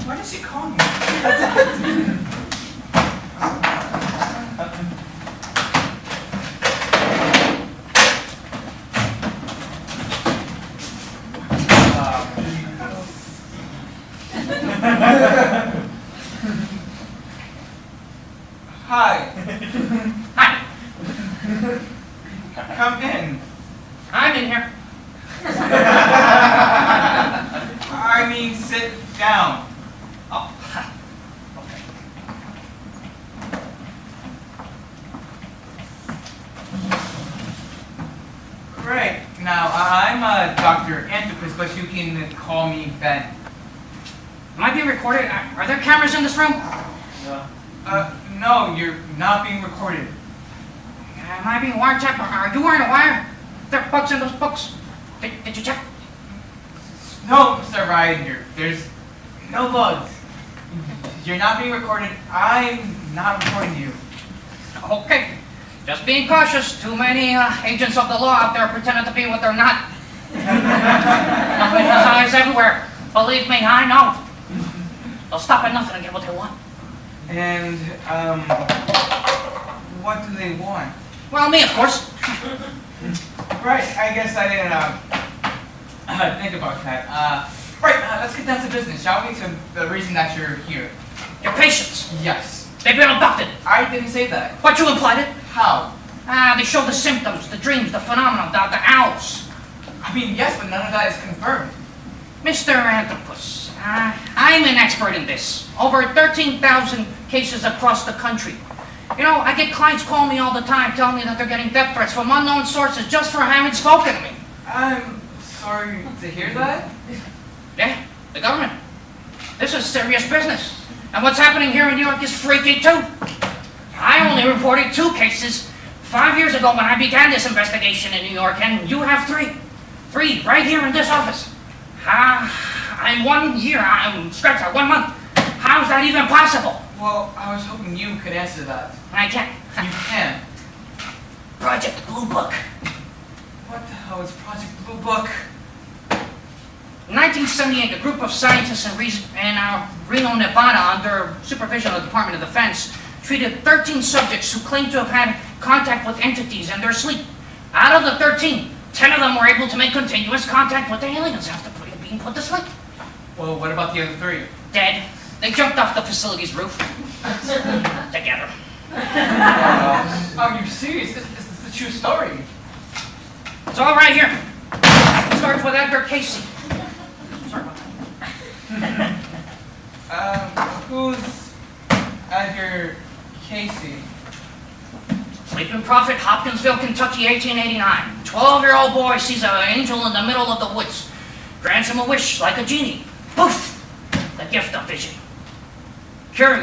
Why did she call me? Hi. Hi. Come in. I'm in here. I mean, sit down. Oh, okay. Great. Now, I'm Dr. Anthropus, but you can call me Ben. Am I being recorded? Are there cameras in this room? No, you're not being recorded. Am I being wiretapped? Are you wearing a wire? There are bugs in those books. Did you check? No, Mr. Ryan, there's no bugs. You're not being recorded. I'm not recording you. Okay. Just being cautious. Too many agents of the law out there pretending to be what they're not. Nothing has eyes everywhere. Believe me, I know. They'll stop at nothing to get what they want. And, what do they want? Well, me, of course. Right, I guess I didn't think about that. Right, let's get down to business, shall we? To the reason that you're here. Your patients. Yes. They've been abducted. I didn't say that. But you implied it. How? They show the symptoms, the dreams, the phenomena, the owls. I mean, yes, but none of that is confirmed. Mr. Anthropus, I'm an expert in this. Over 13,000 cases across the country. You know, I get clients calling me all the time telling me that they're getting death threats from unknown sources just for having spoken to me. I'm sorry to hear that. The government. This is serious business. And what's happening here in New York is freaky too. I only reported 2 cases 5 years ago when I began this investigation in New York, and you have 3. 3 right here in this office. In 1 year, I'm stretched out 1 month. How's that even possible? Well, I was hoping you could answer that. I can't. You can. Project Blue Book. What the hell is Project Blue Book? In 1978, a group of scientists in Reno, Nevada, under supervision of the Department of Defense, treated 13 subjects who claimed to have had contact with entities in their sleep. Out of the 13, 10 of them were able to make continuous contact with the aliens after being put to sleep. Well, what about the other 3? Dead. They jumped off the facility's roof. Together. Are you serious? This is a true story. It's all right here. It starts with Edgar Casey. Sorry about that. Who's Edgar Casey? Sleeping Prophet, Hopkinsville, Kentucky, 1889. 12-year-old boy sees an angel in the middle of the woods. Grants him a wish, like a genie. Poof! The gift of vision.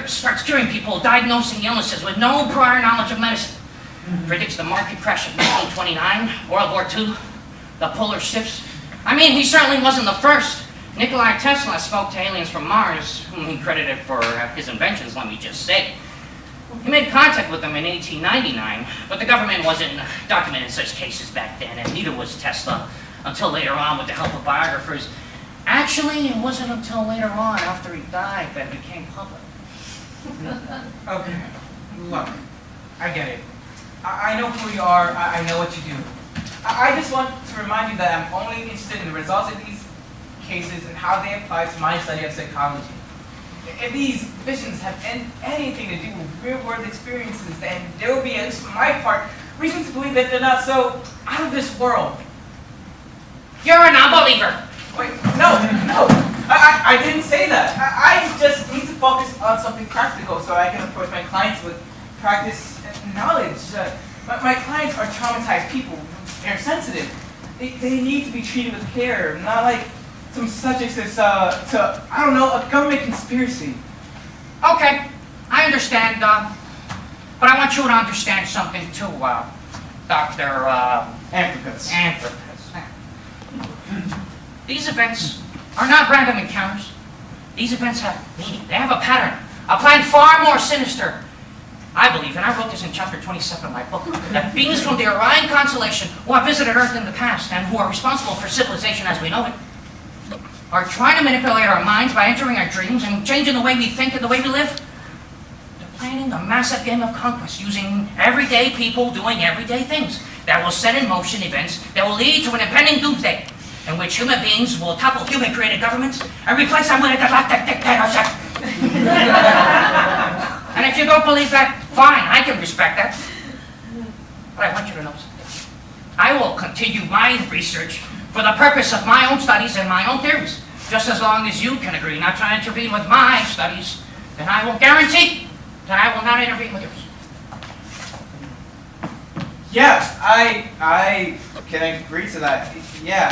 Starts curing people, diagnosing illnesses with no prior knowledge of medicine. Predicts the market crash of 1929, World War II, the polar shifts. I mean, he certainly wasn't the first. Nikola Tesla spoke to aliens from Mars, whom he credited for his inventions, let me just say. He made contact with them in 1899, but the government wasn't documenting such cases back then, and neither was Tesla, until later on with the help of biographers. Actually, it wasn't until later on, after he died, that it became public. Okay, look, I get it. I know who you are, I know what you do. I just want to remind you that I'm only interested in the results of these cases and how they apply to my study of psychology. If these visions have anything to do with real-world experiences, then there will be, at least for my part, reason to believe that they're not so out of this world. You're an unbeliever. Wait, no, I didn't say that. I just need to focus on something practical so I can approach my clients with practice and knowledge. My clients are traumatized people. They're sensitive. They need to be treated with care, not like some subjects that's, I don't know, a government conspiracy. Okay, I understand, but I want you to understand something too, Dr. Anthropus. Anthropus. These events are not random encounters. These events have meaning. They have a pattern, a plan far more sinister. I believe, and I wrote this in chapter 27 of my book, that beings from the Orion constellation who have visited Earth in the past and who are responsible for civilization as we know it are trying to manipulate our minds by entering our dreams and changing the way we think and the way we live. They're planning a massive game of conquest using everyday people doing everyday things that will set in motion events that will lead to an impending doomsday in which human beings will topple human-created governments and replace them with a galactic dictatorship. And if you don't believe that, fine, I can respect that. But I want you to know something. I will continue my research for the purpose of my own studies and my own theories. Just as long as you can agree not to intervene with my studies, then I will guarantee that I will not intervene with yours. Yeah, I can agree to that. Yeah.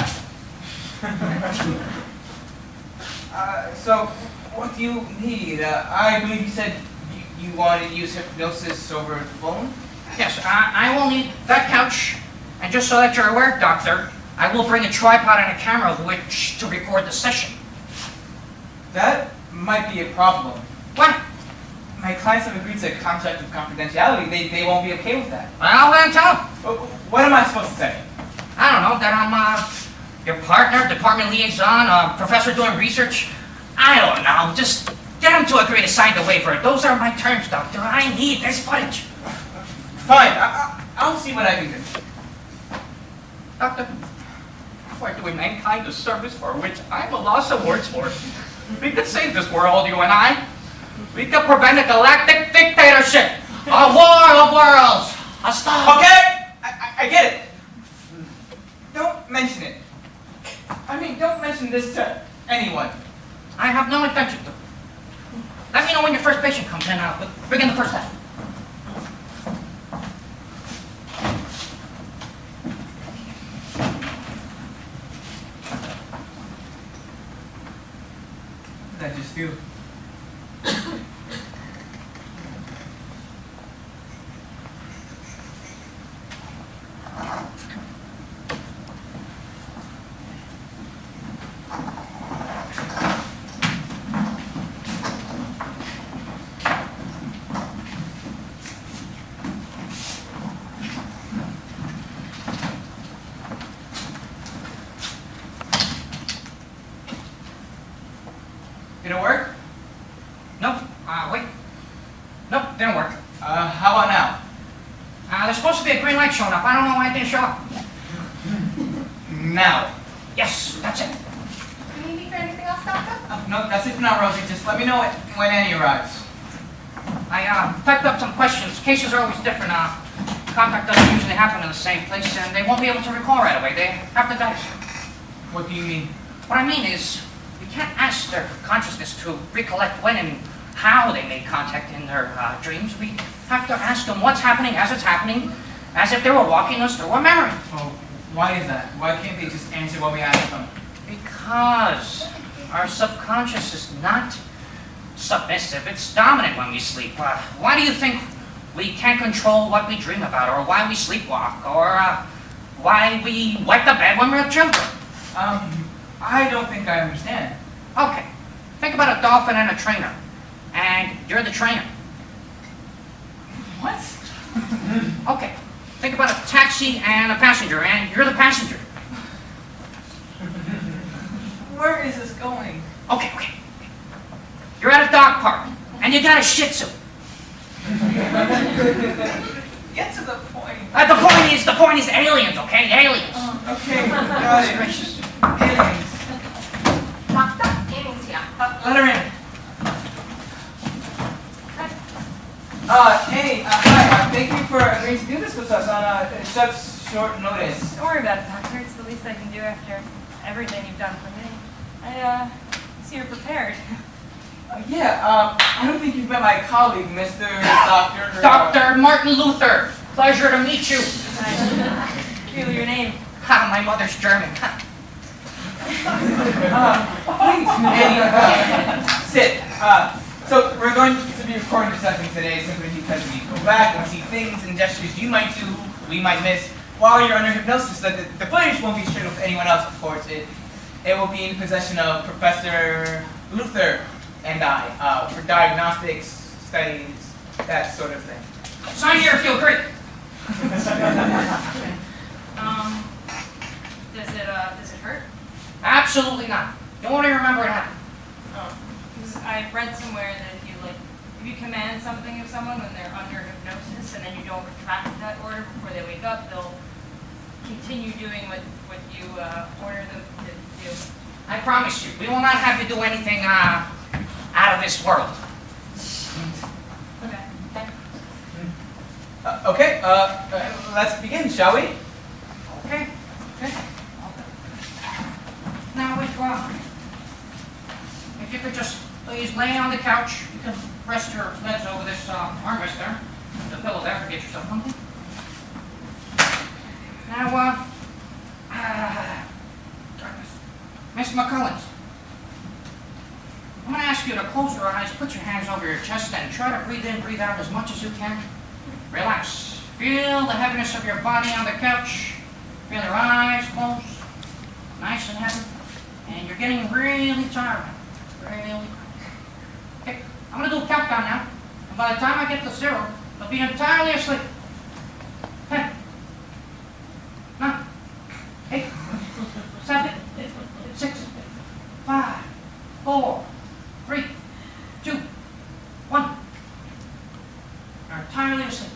So, what do you need? I believe you said you wanted to use hypnosis over the phone? Yes, I will need that couch. And just so that you're aware, Doctor, I will bring a tripod and a camera with which to record the session. That might be a problem. What? My clients have agreed to a contract of confidentiality. They won't be okay with that. Well, then tell them. What am I supposed to say? I don't know, that I'm your partner, department liaison, professor doing research. I don't know, just get them to agree to sign the waiver. Those are my terms, Doctor. I need this footage. Fine, I'll see what I can do. Doctor, we're doing mankind a service for which I'm a loss of words for. We could save this world, you and I. We could prevent a galactic dictatorship, a war of worlds, a stop. Okay, I get it. Don't mention it. I mean, don't mention this to anyone. I have no intention to. Let me know when your first patient comes in. I'll begin the first lesson. view. Did it work? Nope. Wait. Nope, didn't work. How about now? There's supposed to be a green light showing up. I don't know why it didn't show up. Now. Yes, that's it. Do you need me for anything else, Doctor? No, that's it for now, Rosie. Just let me know when Annie arrives. I typed up some questions. Cases are always different. Contact doesn't usually happen in the same place, and they won't be able to recall right away. They have to dice. What do you mean? What I mean is, we can't ask their consciousness to recollect when and how they made contact in their dreams. We have to ask them what's happening as it's happening, as if they were walking us through a memory. Oh, why is that? Why can't they just answer what we ask them? Because our subconscious is not submissive, it's dominant when we sleep. Why do you think we can't control what we dream about, or why we sleepwalk, or why we wet the bed when we're children? I don't think I understand. Okay, think about a dolphin and a trainer, and you're the trainer. What? Okay, think about a taxi and a passenger, and you're the passenger. Where is this going? Okay. You're at a dog park, and you got a Shih Tzu. Get to the point. The point is aliens, okay? Aliens. Okay, got it. Gracious. Aliens. Doctor, Annie's here. Let her in. Annie, hi. Thank you for agreeing to do this with us on such short notice. Don't worry about it, Doctor. It's the least I can do after everything you've done for me. I see you're prepared. Yeah, I don't think you've met my colleague, Mr. Dr. Dr. Martin Luther. Pleasure to meet you. Feel your name. Ha, my mother's German. Please, Annie, sit. So we're going to be recording the session today simply because we go back and see things and gestures you might do, we might miss, while you're under hypnosis. So the footage won't be shared with anyone else, of course. It will be in possession of Professor Luther and I, for diagnostics, studies, that sort of thing. Sign here, feel great. Does it hurt? Absolutely not. You only remember it happened. Oh. 'Cause I read somewhere that if you command something of someone when they're under hypnosis and then you don't retract that order before they wake up, they'll continue doing what you order them to do. I promise you, we will not have you do anything out of this world. Okay. Okay, let's begin, shall we? Okay. Now, if you could just please lay on the couch, you can rest your legs over this armrest there, the pillow there, forget yourself something. Now, Miss McCullens, I'm going to ask you to close your eyes, put your hands over your chest, and try to breathe in, breathe out as much as you can. Relax. Feel the heaviness of your body on the couch. Feel your eyes closed. Nice and heavy. And you're getting really tired. Really tired. Okay, I'm going to do a countdown now. And by the time I get to 0, you'll be entirely asleep. 10, 9, 8, 7, 6, 5, 4, 3, 2, 1. You're entirely asleep.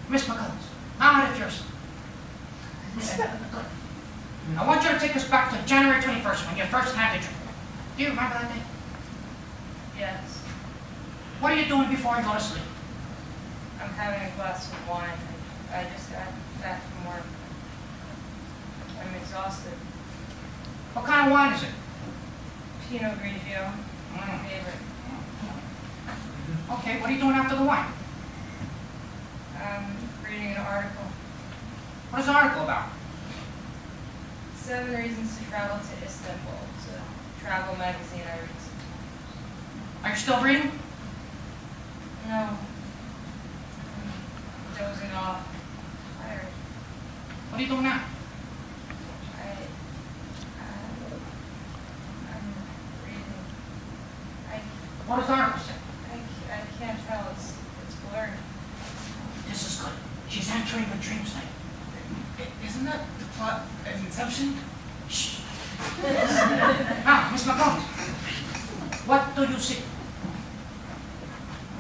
Miss McCullens, out if you're asleep. Good. I want you to take us back to January 21st when you first had the treatment. Do you remember that day? Yes. What are you doing before you go to sleep? I'm having a glass of wine. I just got back from work. I'm exhausted. What kind of wine is it? Pinot Grigio, my favorite. Okay, what are you doing after the wine? I'm reading an article. What is the article about? 7 Reasons to Travel to Istanbul. It's a travel magazine I read sometimes. Are you still breathing? No. I'm dozing off. Tired. What are you doing now? I'm breathing. What does the article say? I can't tell. It's blurry. This is good. She's entering the dream state. Isn't that the plot of Inception? Shh. Now, Miss McCombs, what do you see?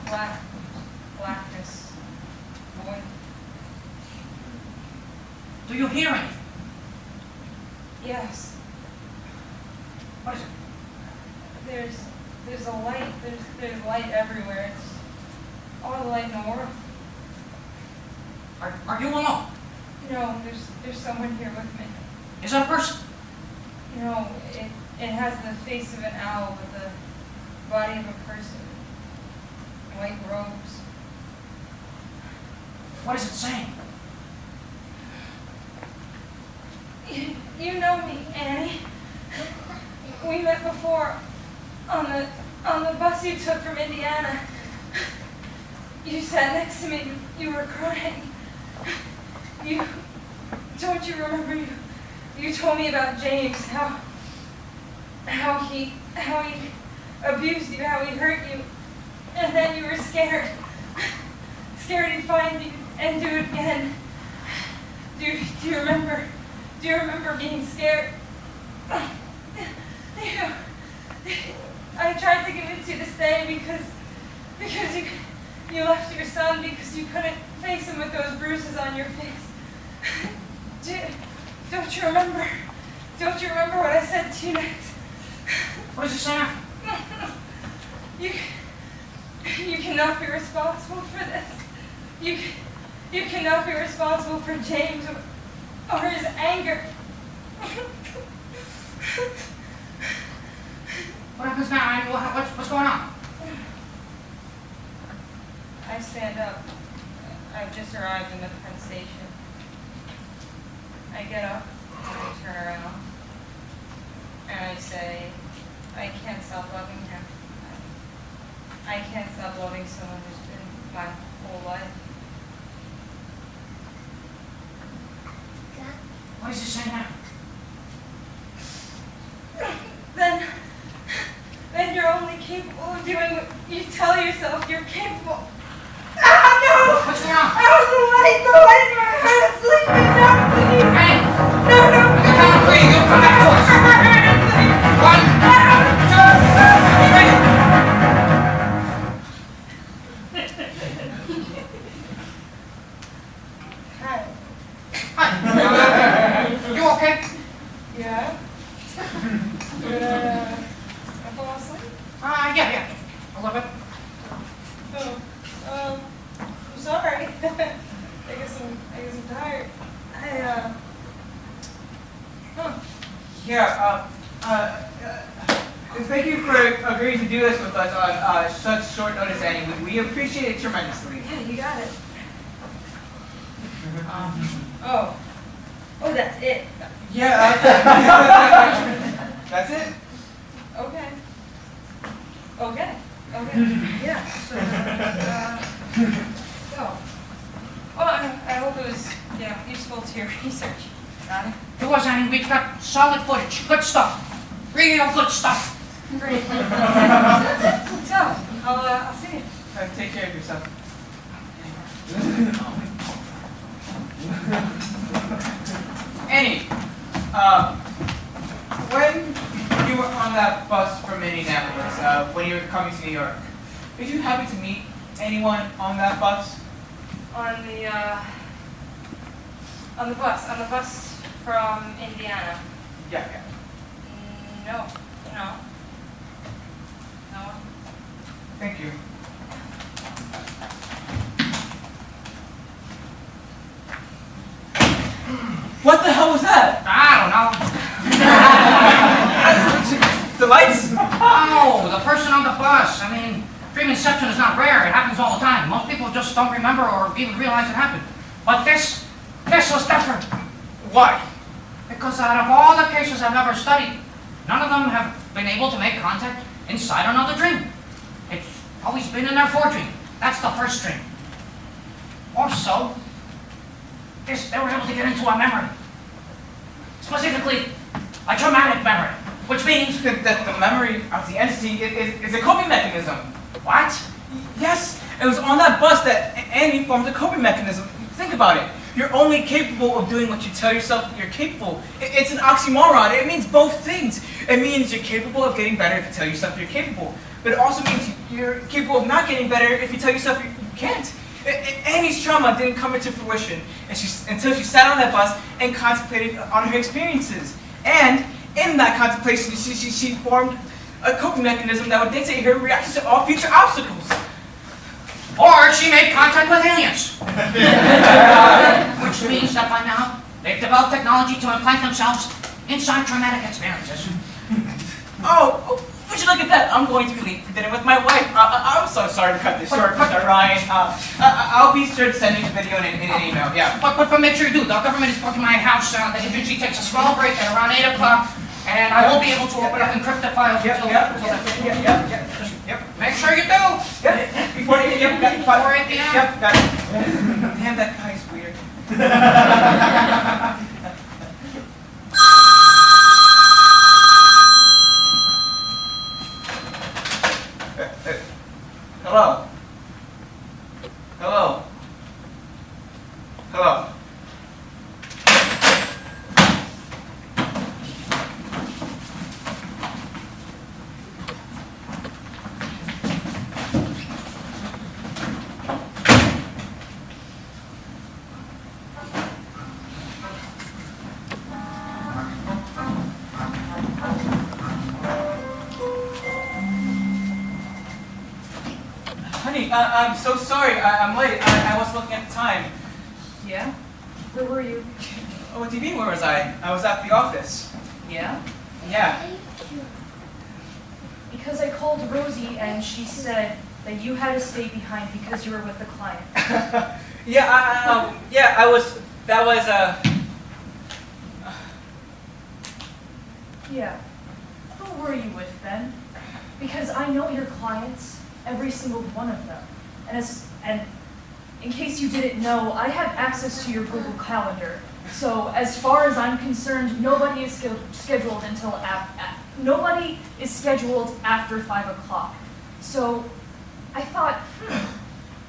Blackness. Void. Do you hear anything? Yes. What is it? There's a light. There's light everywhere. It's all the light in the world. Are you alone? No, there's someone here with me. Is that a person? No, it has the face of an owl with the body of a person. White robes. What is it saying? You know me, Annie. We met before on the bus you took from Indiana. You sat next to me. You were crying. Don't you remember you told me about James, how he abused you, how he hurt you, and then you were scared he'd find you and do it again. Do you remember being scared? I tried to convince you to stay because you left your son because you couldn't face him with those bruises on your face. Don't you remember? Don't you remember what I said to you next? What does it say now? You cannot be responsible for this. You cannot be responsible for James or his anger. What happens now? What's going on? I stand up. I've just arrived in the Penn Station. I get up, and I turn around, and I say, I can't stop loving him. I can't stop loving someone who's been my whole life. What does it say now? Then you're only capable of doing what you tell yourself you're capable. Ah, no! What's going on? Oh, the light, my head, I'm sleeping now, please. Hey! No. At the count of 3, you'll come back to us. 1, 2, 3. Hi. You okay? Yeah? Did I fall asleep? Yeah. A little bit. I'm sorry. I guess I'm tired. Thank you for agreeing to do this with us on such short notice, Annie. We appreciate it tremendously. Yeah, you got it. Oh, that's it. Yeah, that's it. Okay. Yeah. So, well, I hope it was, useful to your research. Got it? It was, Annie. We got solid footage. Good stuff. Real good stuff. Great. So, I'll see you. Take care of yourself. Annie, when you were on that bus from Indianapolis, when you were coming to New York, did you happen to meet anyone on that bus? On the bus from Indiana. Yeah. No. Thank you. What the hell was that? I don't know. The lights? Oh, the person on the bus. I mean, dream inception is not rare. It happens all the time. Most people just don't remember or even realize it happened. But this was different. Why? Because out of all the cases I've ever studied, none of them have been able to make contact inside another dream. Always been in their foredream. That's the first dream. Or so. They were able to get into a memory. Specifically, a traumatic memory. Which means that the memory of the entity is a coping mechanism. what? Yes, it was on that bus that Annie formed a coping mechanism. Think about it. You're only capable of doing what you tell yourself you're capable. It's an oxymoron. It means both things. It means you're capable of getting better if you tell yourself you're capable. But it also means you're capable of not getting better if you tell yourself you can't. Annie's trauma didn't come into fruition until she sat on that bus and contemplated on her experiences. And in that contemplation, she formed a coping mechanism that would dictate her reactions to all future obstacles. Or she made contact with aliens. Which means that by now, they've developed technology to implant themselves inside traumatic experiences. Oh, would you look at that? I'm going to be late for dinner with my wife. I'm so sorry to cut this short, Mr. Ryan. I'll be sure to send you the video in an email, yeah. But make sure you do. The government is booking my house. The agency takes a small break at around 8 o'clock, and I won't be able to open up encrypted files until Make sure you do. Yep. Before 8 p.m. Before 8 p.m. Yep, got it. Damn, that guy's weird. Hello. Hello. Hello. Honey, I'm so sorry. I'm late. I wasn't looking at the time. Yeah? Where were you? Oh, what do you mean, where was I? I was at the office. Yeah? Yeah. Because I called Rosie and she said that you had to stay behind because you were with the client. Yeah, I was, that was, Yeah. Who were you with, Ben? Because I know your clients. Every single one of them. And in case you didn't know, I have access to your Google Calendar. So as far as I'm concerned, nobody is scheduled until nobody is scheduled after 5 o'clock. So I thought,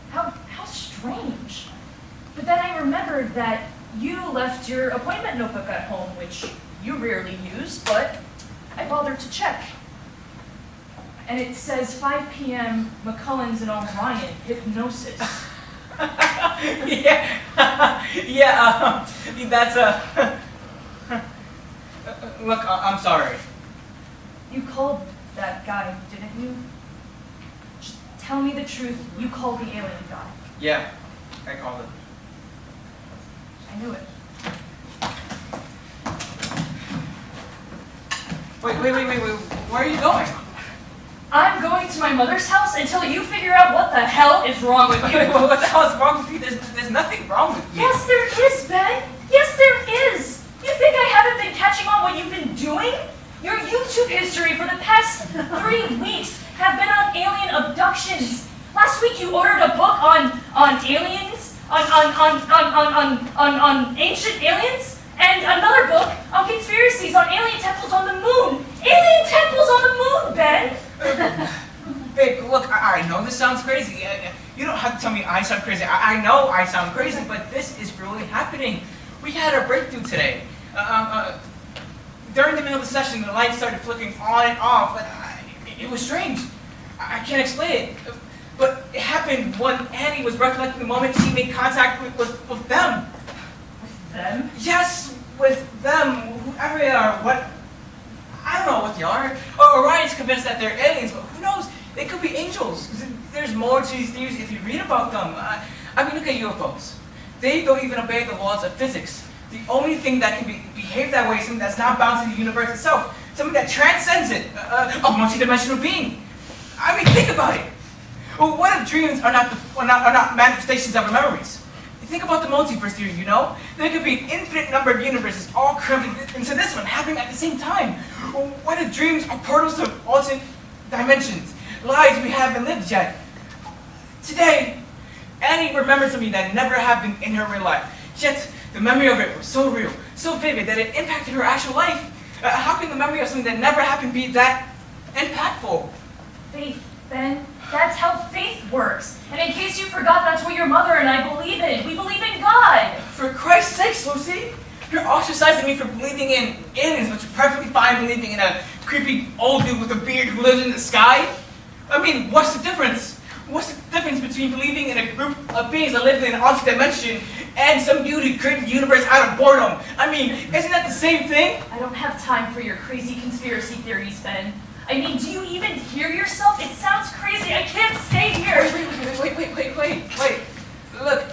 how strange. But then I remembered that you left your appointment notebook at home, which you rarely use, but I bothered to check. And it says 5 p.m. McCullen's and Orion, hypnosis. That's look, I'm sorry. You called that guy, didn't you? Just tell me the truth, you called the alien guy. Yeah, I called it. I knew it. Wait, where are you going? I'm going to my mother's house until you figure out what the hell is wrong with you. What the hell is wrong with you? There's nothing wrong with you. Yes, there is, Ben. Yes, there is. You think I haven't been catching on what you've been doing? Your YouTube history for the past 3 weeks have been on alien abductions. Last week you ordered a book on aliens, on ancient aliens, and another book on conspiracies on alien temples on the moon. Alien temples on the moon, Ben. Babe, look, I know this sounds crazy. You don't have to tell me I sound crazy. I know I sound crazy, but this is really happening. We had a breakthrough today. During the middle of the session, the lights started flickering on and off, but it was strange. I can't explain it. But it happened when Annie was recollecting the moment she made contact with them. With them? Yes, with them, whoever they are, what... I don't know what they are. Orion's convinced that they're aliens, but who knows? They could be angels. There's more to these theories if you read about them. I mean, look at UFOs. They don't even obey the laws of physics. The only thing that can behave that way is something that's not bound to the universe itself. Something that transcends it. A multidimensional being. I mean, think about it. Well, what if dreams are not manifestations of our memories? Think about the multiverse theory, you know? There could be an infinite number of universes all crammed into this one, happening at the same time. What if dreams are portals to alternate dimensions? lives we haven't lived yet. Today, Annie remembers something that never happened in her real life. Yet, the memory of it was so real, so vivid, that it impacted her actual life. How can the memory of something that never happened be that impactful? Faith, Ben. That's how faith works. And in case you forgot, that's what your mother and I believe in. We believe in God. For Christ's sake, Lucy, you're ostracizing me for believing in aliens, but you're perfectly fine believing in a creepy old dude with a beard who lives in the sky? I mean, what's the difference? What's the difference between believing in a group of beings that live in an alternate dimension and some dude who created the universe out of boredom? I mean, isn't that the same thing? I don't have time for your crazy conspiracy theories, Ben. I mean, do you even hear yourself? It sounds crazy. I can't stay here. Wait. Look,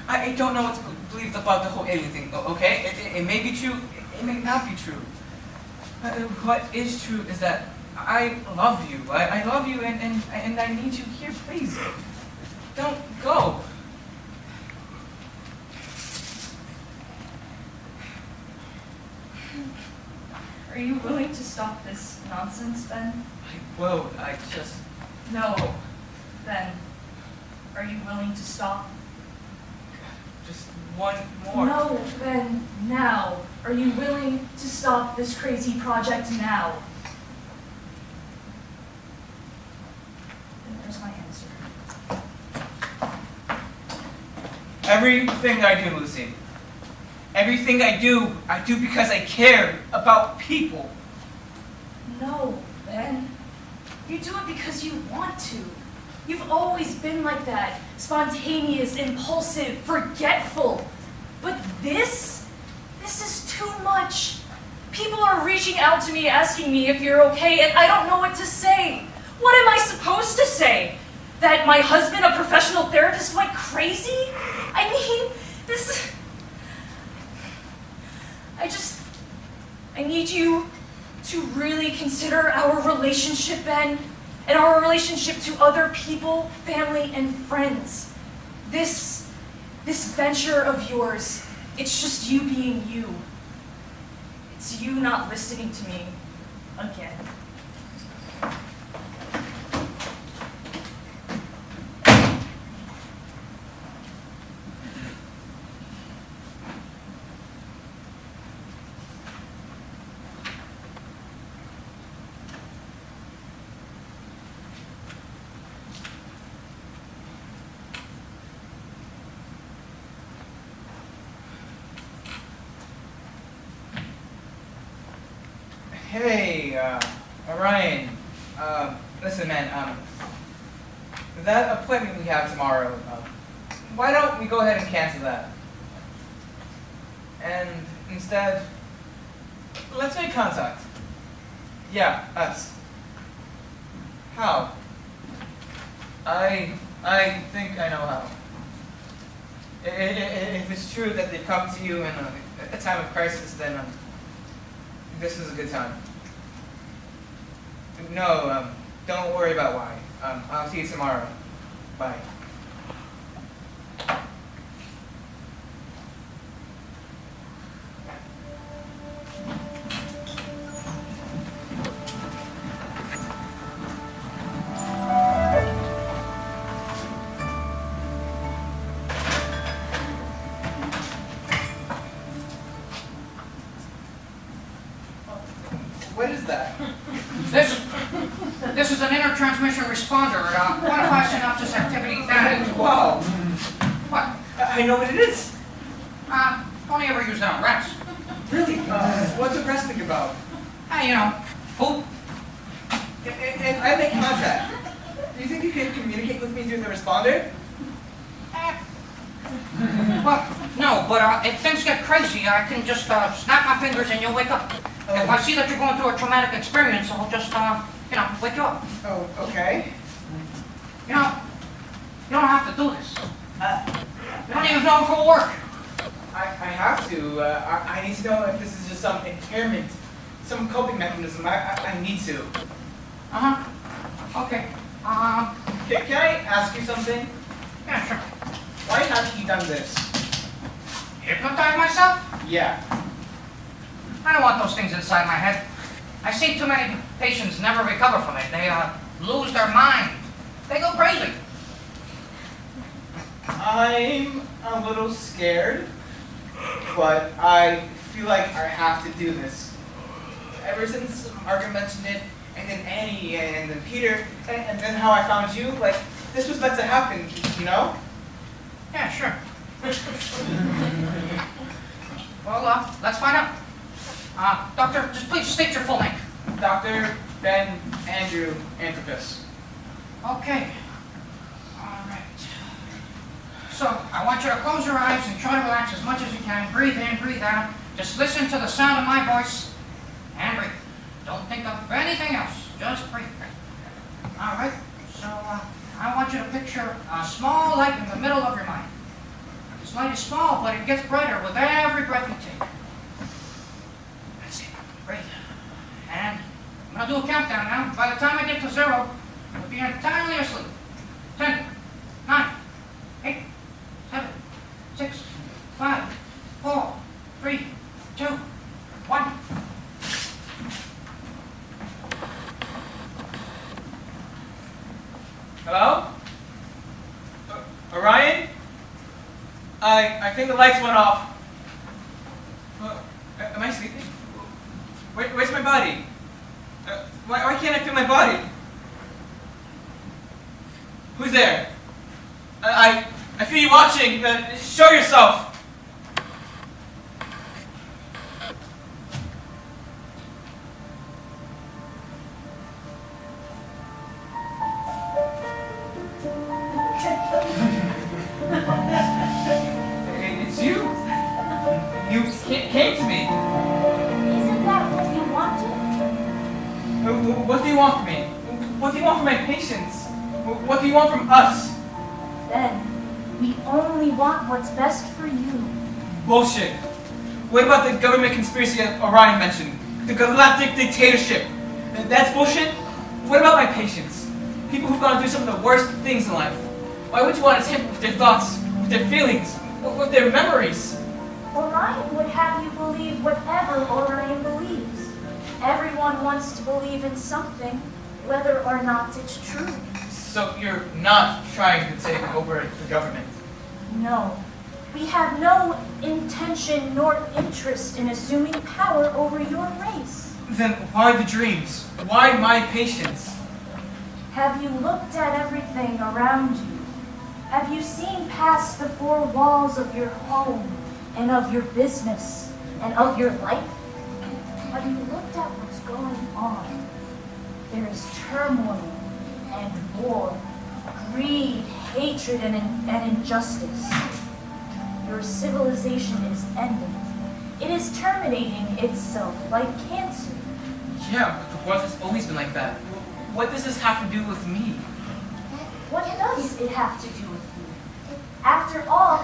I don't know what to believe about the whole alien thing, okay? It may be true, it may not be true. What is true is that I love you. I love you and I need you here, please. Don't go. Are you willing to stop this nonsense, Ben? I will, I just... No. Ben, are you willing to stop? Just one more. No, Ben, now. Are you willing to stop this crazy project now? And there's my answer. Everything I do, Lucy. Everything I do because I care about people. No, Ben. You do it because you want to. You've always been like that. Spontaneous, impulsive, forgetful. But this is too much. People are reaching out to me asking me if you're okay, and I don't know what to say. What am I supposed to say? That my husband, a professional therapist, went crazy? I mean, this... I need you to really consider our relationship, Ben, and our relationship to other people, family, and friends. This venture of yours, it's just you being you. It's you not listening to me again. Hey, Orion. Listen, man, that appointment we have tomorrow, why don't we go ahead and cancel that? And instead, let's make contact. Yeah, us. How? I think I know how. If it's true that they come to you in a time of crisis, then this is a good time. No, don't worry about why. I'll see you tomorrow. Bye. What is that? This is an inter-transmission responder. Quantify synopsis activity data. Wow. What? I know what it is. Only ever used it on rats. Really? What's the rest thing about? Poop. If I make contact, do you think you can communicate with me through the responder? Well, no, but if things get crazy, I can just snap my fingers and you'll wake up. If I see that you're going through a traumatic experience, I'll just, wake you up. Oh, okay. You don't have to do this. You don't even know if it'll work. I have to. I need to know if this is just some impairment, some coping mechanism. I need to. Okay. Can I ask you something? Yeah, sure. Why haven't you done this? Hypnotize myself? Yeah. I don't want those things inside my head. I've seen too many patients never recover from it. They lose their mind. They go crazy. I'm a little scared, but I feel like I have to do this. Ever since Margaret mentioned it, and then Annie, and then Peter, and then how I found you, like, this was meant to happen, you know? Yeah, sure. Well, let's find out. Doctor, just please state your full name. Dr. Ben Andrew Anthropus. Okay. All right. So, I want you to close your eyes and try to relax as much as you can. Breathe in, breathe out. Just listen to the sound of my voice and breathe. Don't think of anything else. Just breathe. All right. So, I want you to picture a small light in the middle of your mind. This light is small, but it gets brighter with every breath you take. That's it. Breathe. And I'm going to do a countdown now. By the time I get to 0, you'll be entirely asleep. 10, 9, 8, 7, 6, 5, 4, 3, 2, 1. Hello? Orion? I think the lights went off. Am I sleeping? Where's my body? Why can't I feel my body? Who's there? I feel you watching. Show yourself. It's you. You came to me. Isn't that what you wanted? What do you want from me? What do you want from my patients? What do you want from us? Then, we only want what's best for you. Bullshit. What about the government conspiracy that Orion mentioned? The galactic dictatorship. That's bullshit? What about my patients? People who've gone through some of the worst things in life. Why would you want to tamper with their thoughts, with their feelings, with their memories? Orion would have you believe whatever Orion believes. Everyone wants to believe in something, whether or not it's true. So you're not trying to take over the government? No. We have no intention nor interest in assuming power over your race. Then why the dreams? Why my patients? Have you looked at everything around you? Have you seen past the four walls of your home and of your business and of your life? Have you looked at what's going on? There is turmoil and war, greed, hatred, and injustice. Your civilization is ending. It is terminating itself like cancer. Yeah, but the world has always been like that. What does this have to do with me? What does it have to do with you? After all,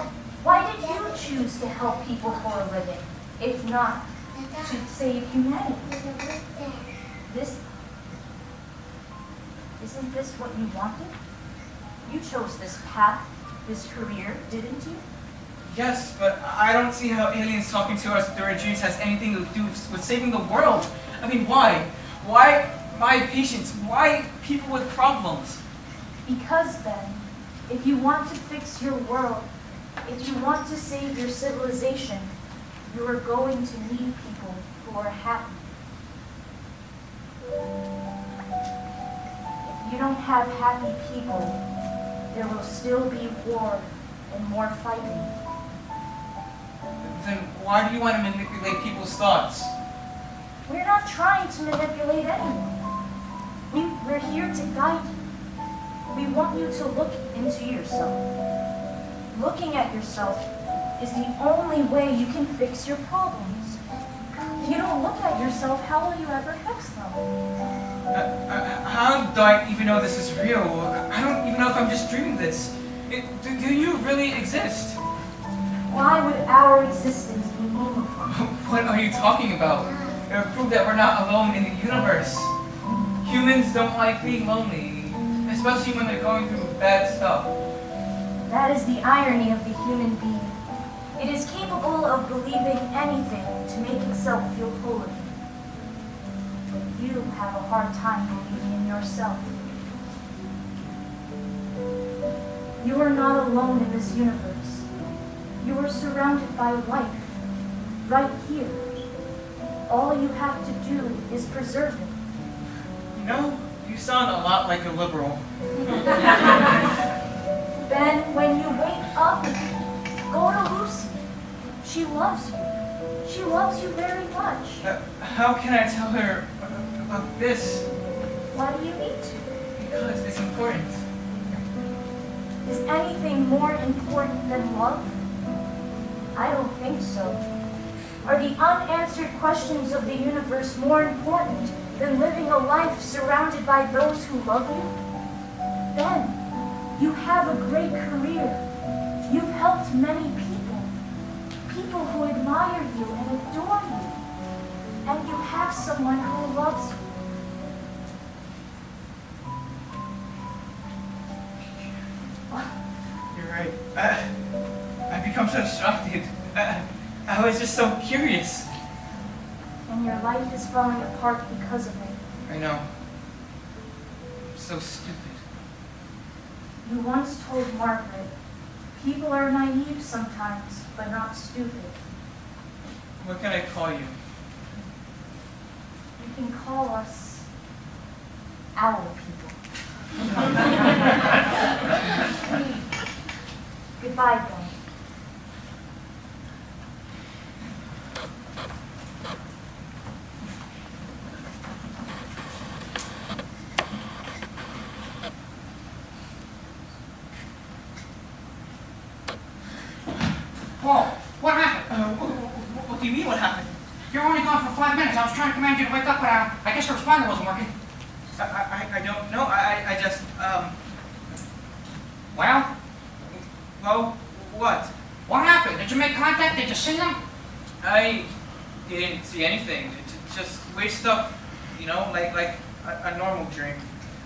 why did you choose to help people for a living, if not to save humanity? Isn't this what you wanted? You chose this path, this career, didn't you? Yes, but I don't see how aliens talking to us through our dreams has anything to do with saving the world. I mean, why? Why my patients? Why people with problems? Because then, if you want to fix your world, if you want to save your civilization, you are going to need people who are happy. If you don't have happy people, there will still be war and more fighting. Then why do you want to manipulate people's thoughts? We're not trying to manipulate anyone. We're here to guide you. We want you to look into yourself. Looking at yourself is the only way you can fix your problems. If you don't look at yourself, how will you ever fix them? How do I even know this is real? I don't even know if I'm just dreaming this. Do you really exist? Why would our existence be meaningful? What are you talking about? Prove that we're not alone in the universe. Humans don't like being lonely, especially when they're going through bad stuff. That is the irony of the human being. It is capable of believing anything to make itself feel full of it. But you have a hard time believing in yourself. You are not alone in this universe. You are surrounded by life, right here. All you have to do is preserve it. You know, you sound a lot like a liberal. Then, when you wake up, go to Lucy. She loves you. She loves you very much. How can I tell her about this? Why do you need to? Because it's important. Is anything more important than love? I don't think so. Are the unanswered questions of the universe more important than living a life surrounded by those who love you? Then, you have a great career. You've helped many people. People who admire you and adore you. And you have someone who loves you. You're right. I've become so shocked, dude. I was just so curious. And your life is falling apart because of it. I know. I'm so stupid. You once told Margaret, people are naive sometimes, but not stupid. What can I call you? You can call us owl people. Goodbye, then. Paul, what happened? What do you mean, what happened? You're only gone for 5 minutes. I was trying to command you to wake up, but I guess the responder wasn't working. I don't know. I just, Well, what? what happened? Did you make contact? Did you see them? I didn't see anything. Just weird stuff, you know, like a normal dream.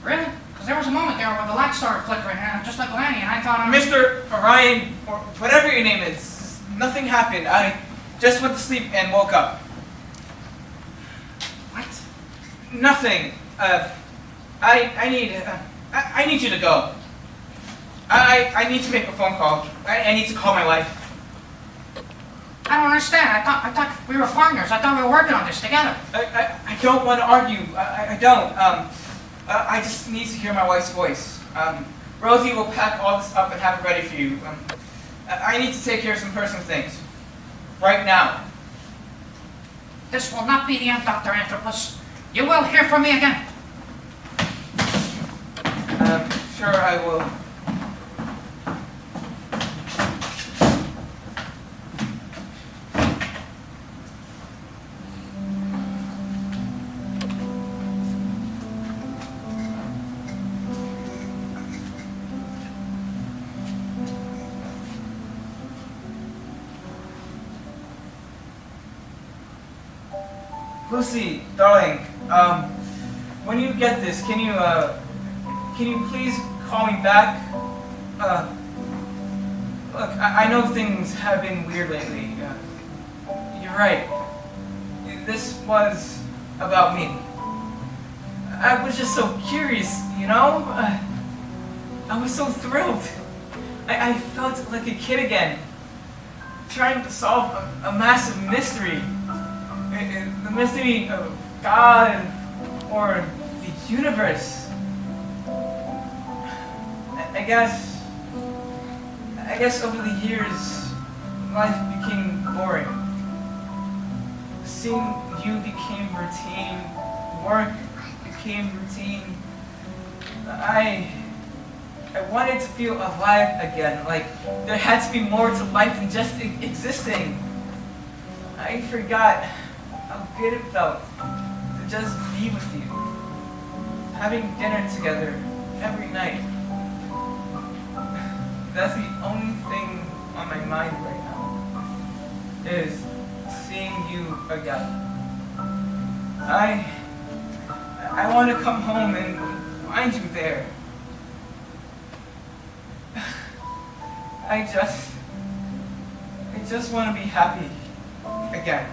Really? Because there was a moment there where the light started flickering, just like Lanny, and I thought, Mr. Orion, or whatever your name is, nothing happened. I just went to sleep and woke up. What? Nothing. I need you to go. I need to make a phone call. I need to call my wife. I don't understand. I thought we were partners. I thought we were working on this together. I don't want to argue. I don't. I just need to hear my wife's voice. Rosie will pack all this up and have it ready for you. I need to take care of some personal things. Right now. This will not be the end, Dr. Anthropus. You will hear from me again. Sure I will. Lucy, darling, when you get this, can you please call me back? Look, I know things have been weird lately. You're right. This was about me. I was just so curious, you know? I was so thrilled. I felt like a kid again, trying to solve a massive mystery. The mystery of God or the universe. I guess over the years, life became boring. Seeing you became routine. Work became routine. I wanted to feel alive again. Like there had to be more to life than just existing. I forgot how good it felt to just be with you, having dinner together every night. That's the only thing on my mind right now, is seeing you again. I want to come home and find you there. I just want to be happy again.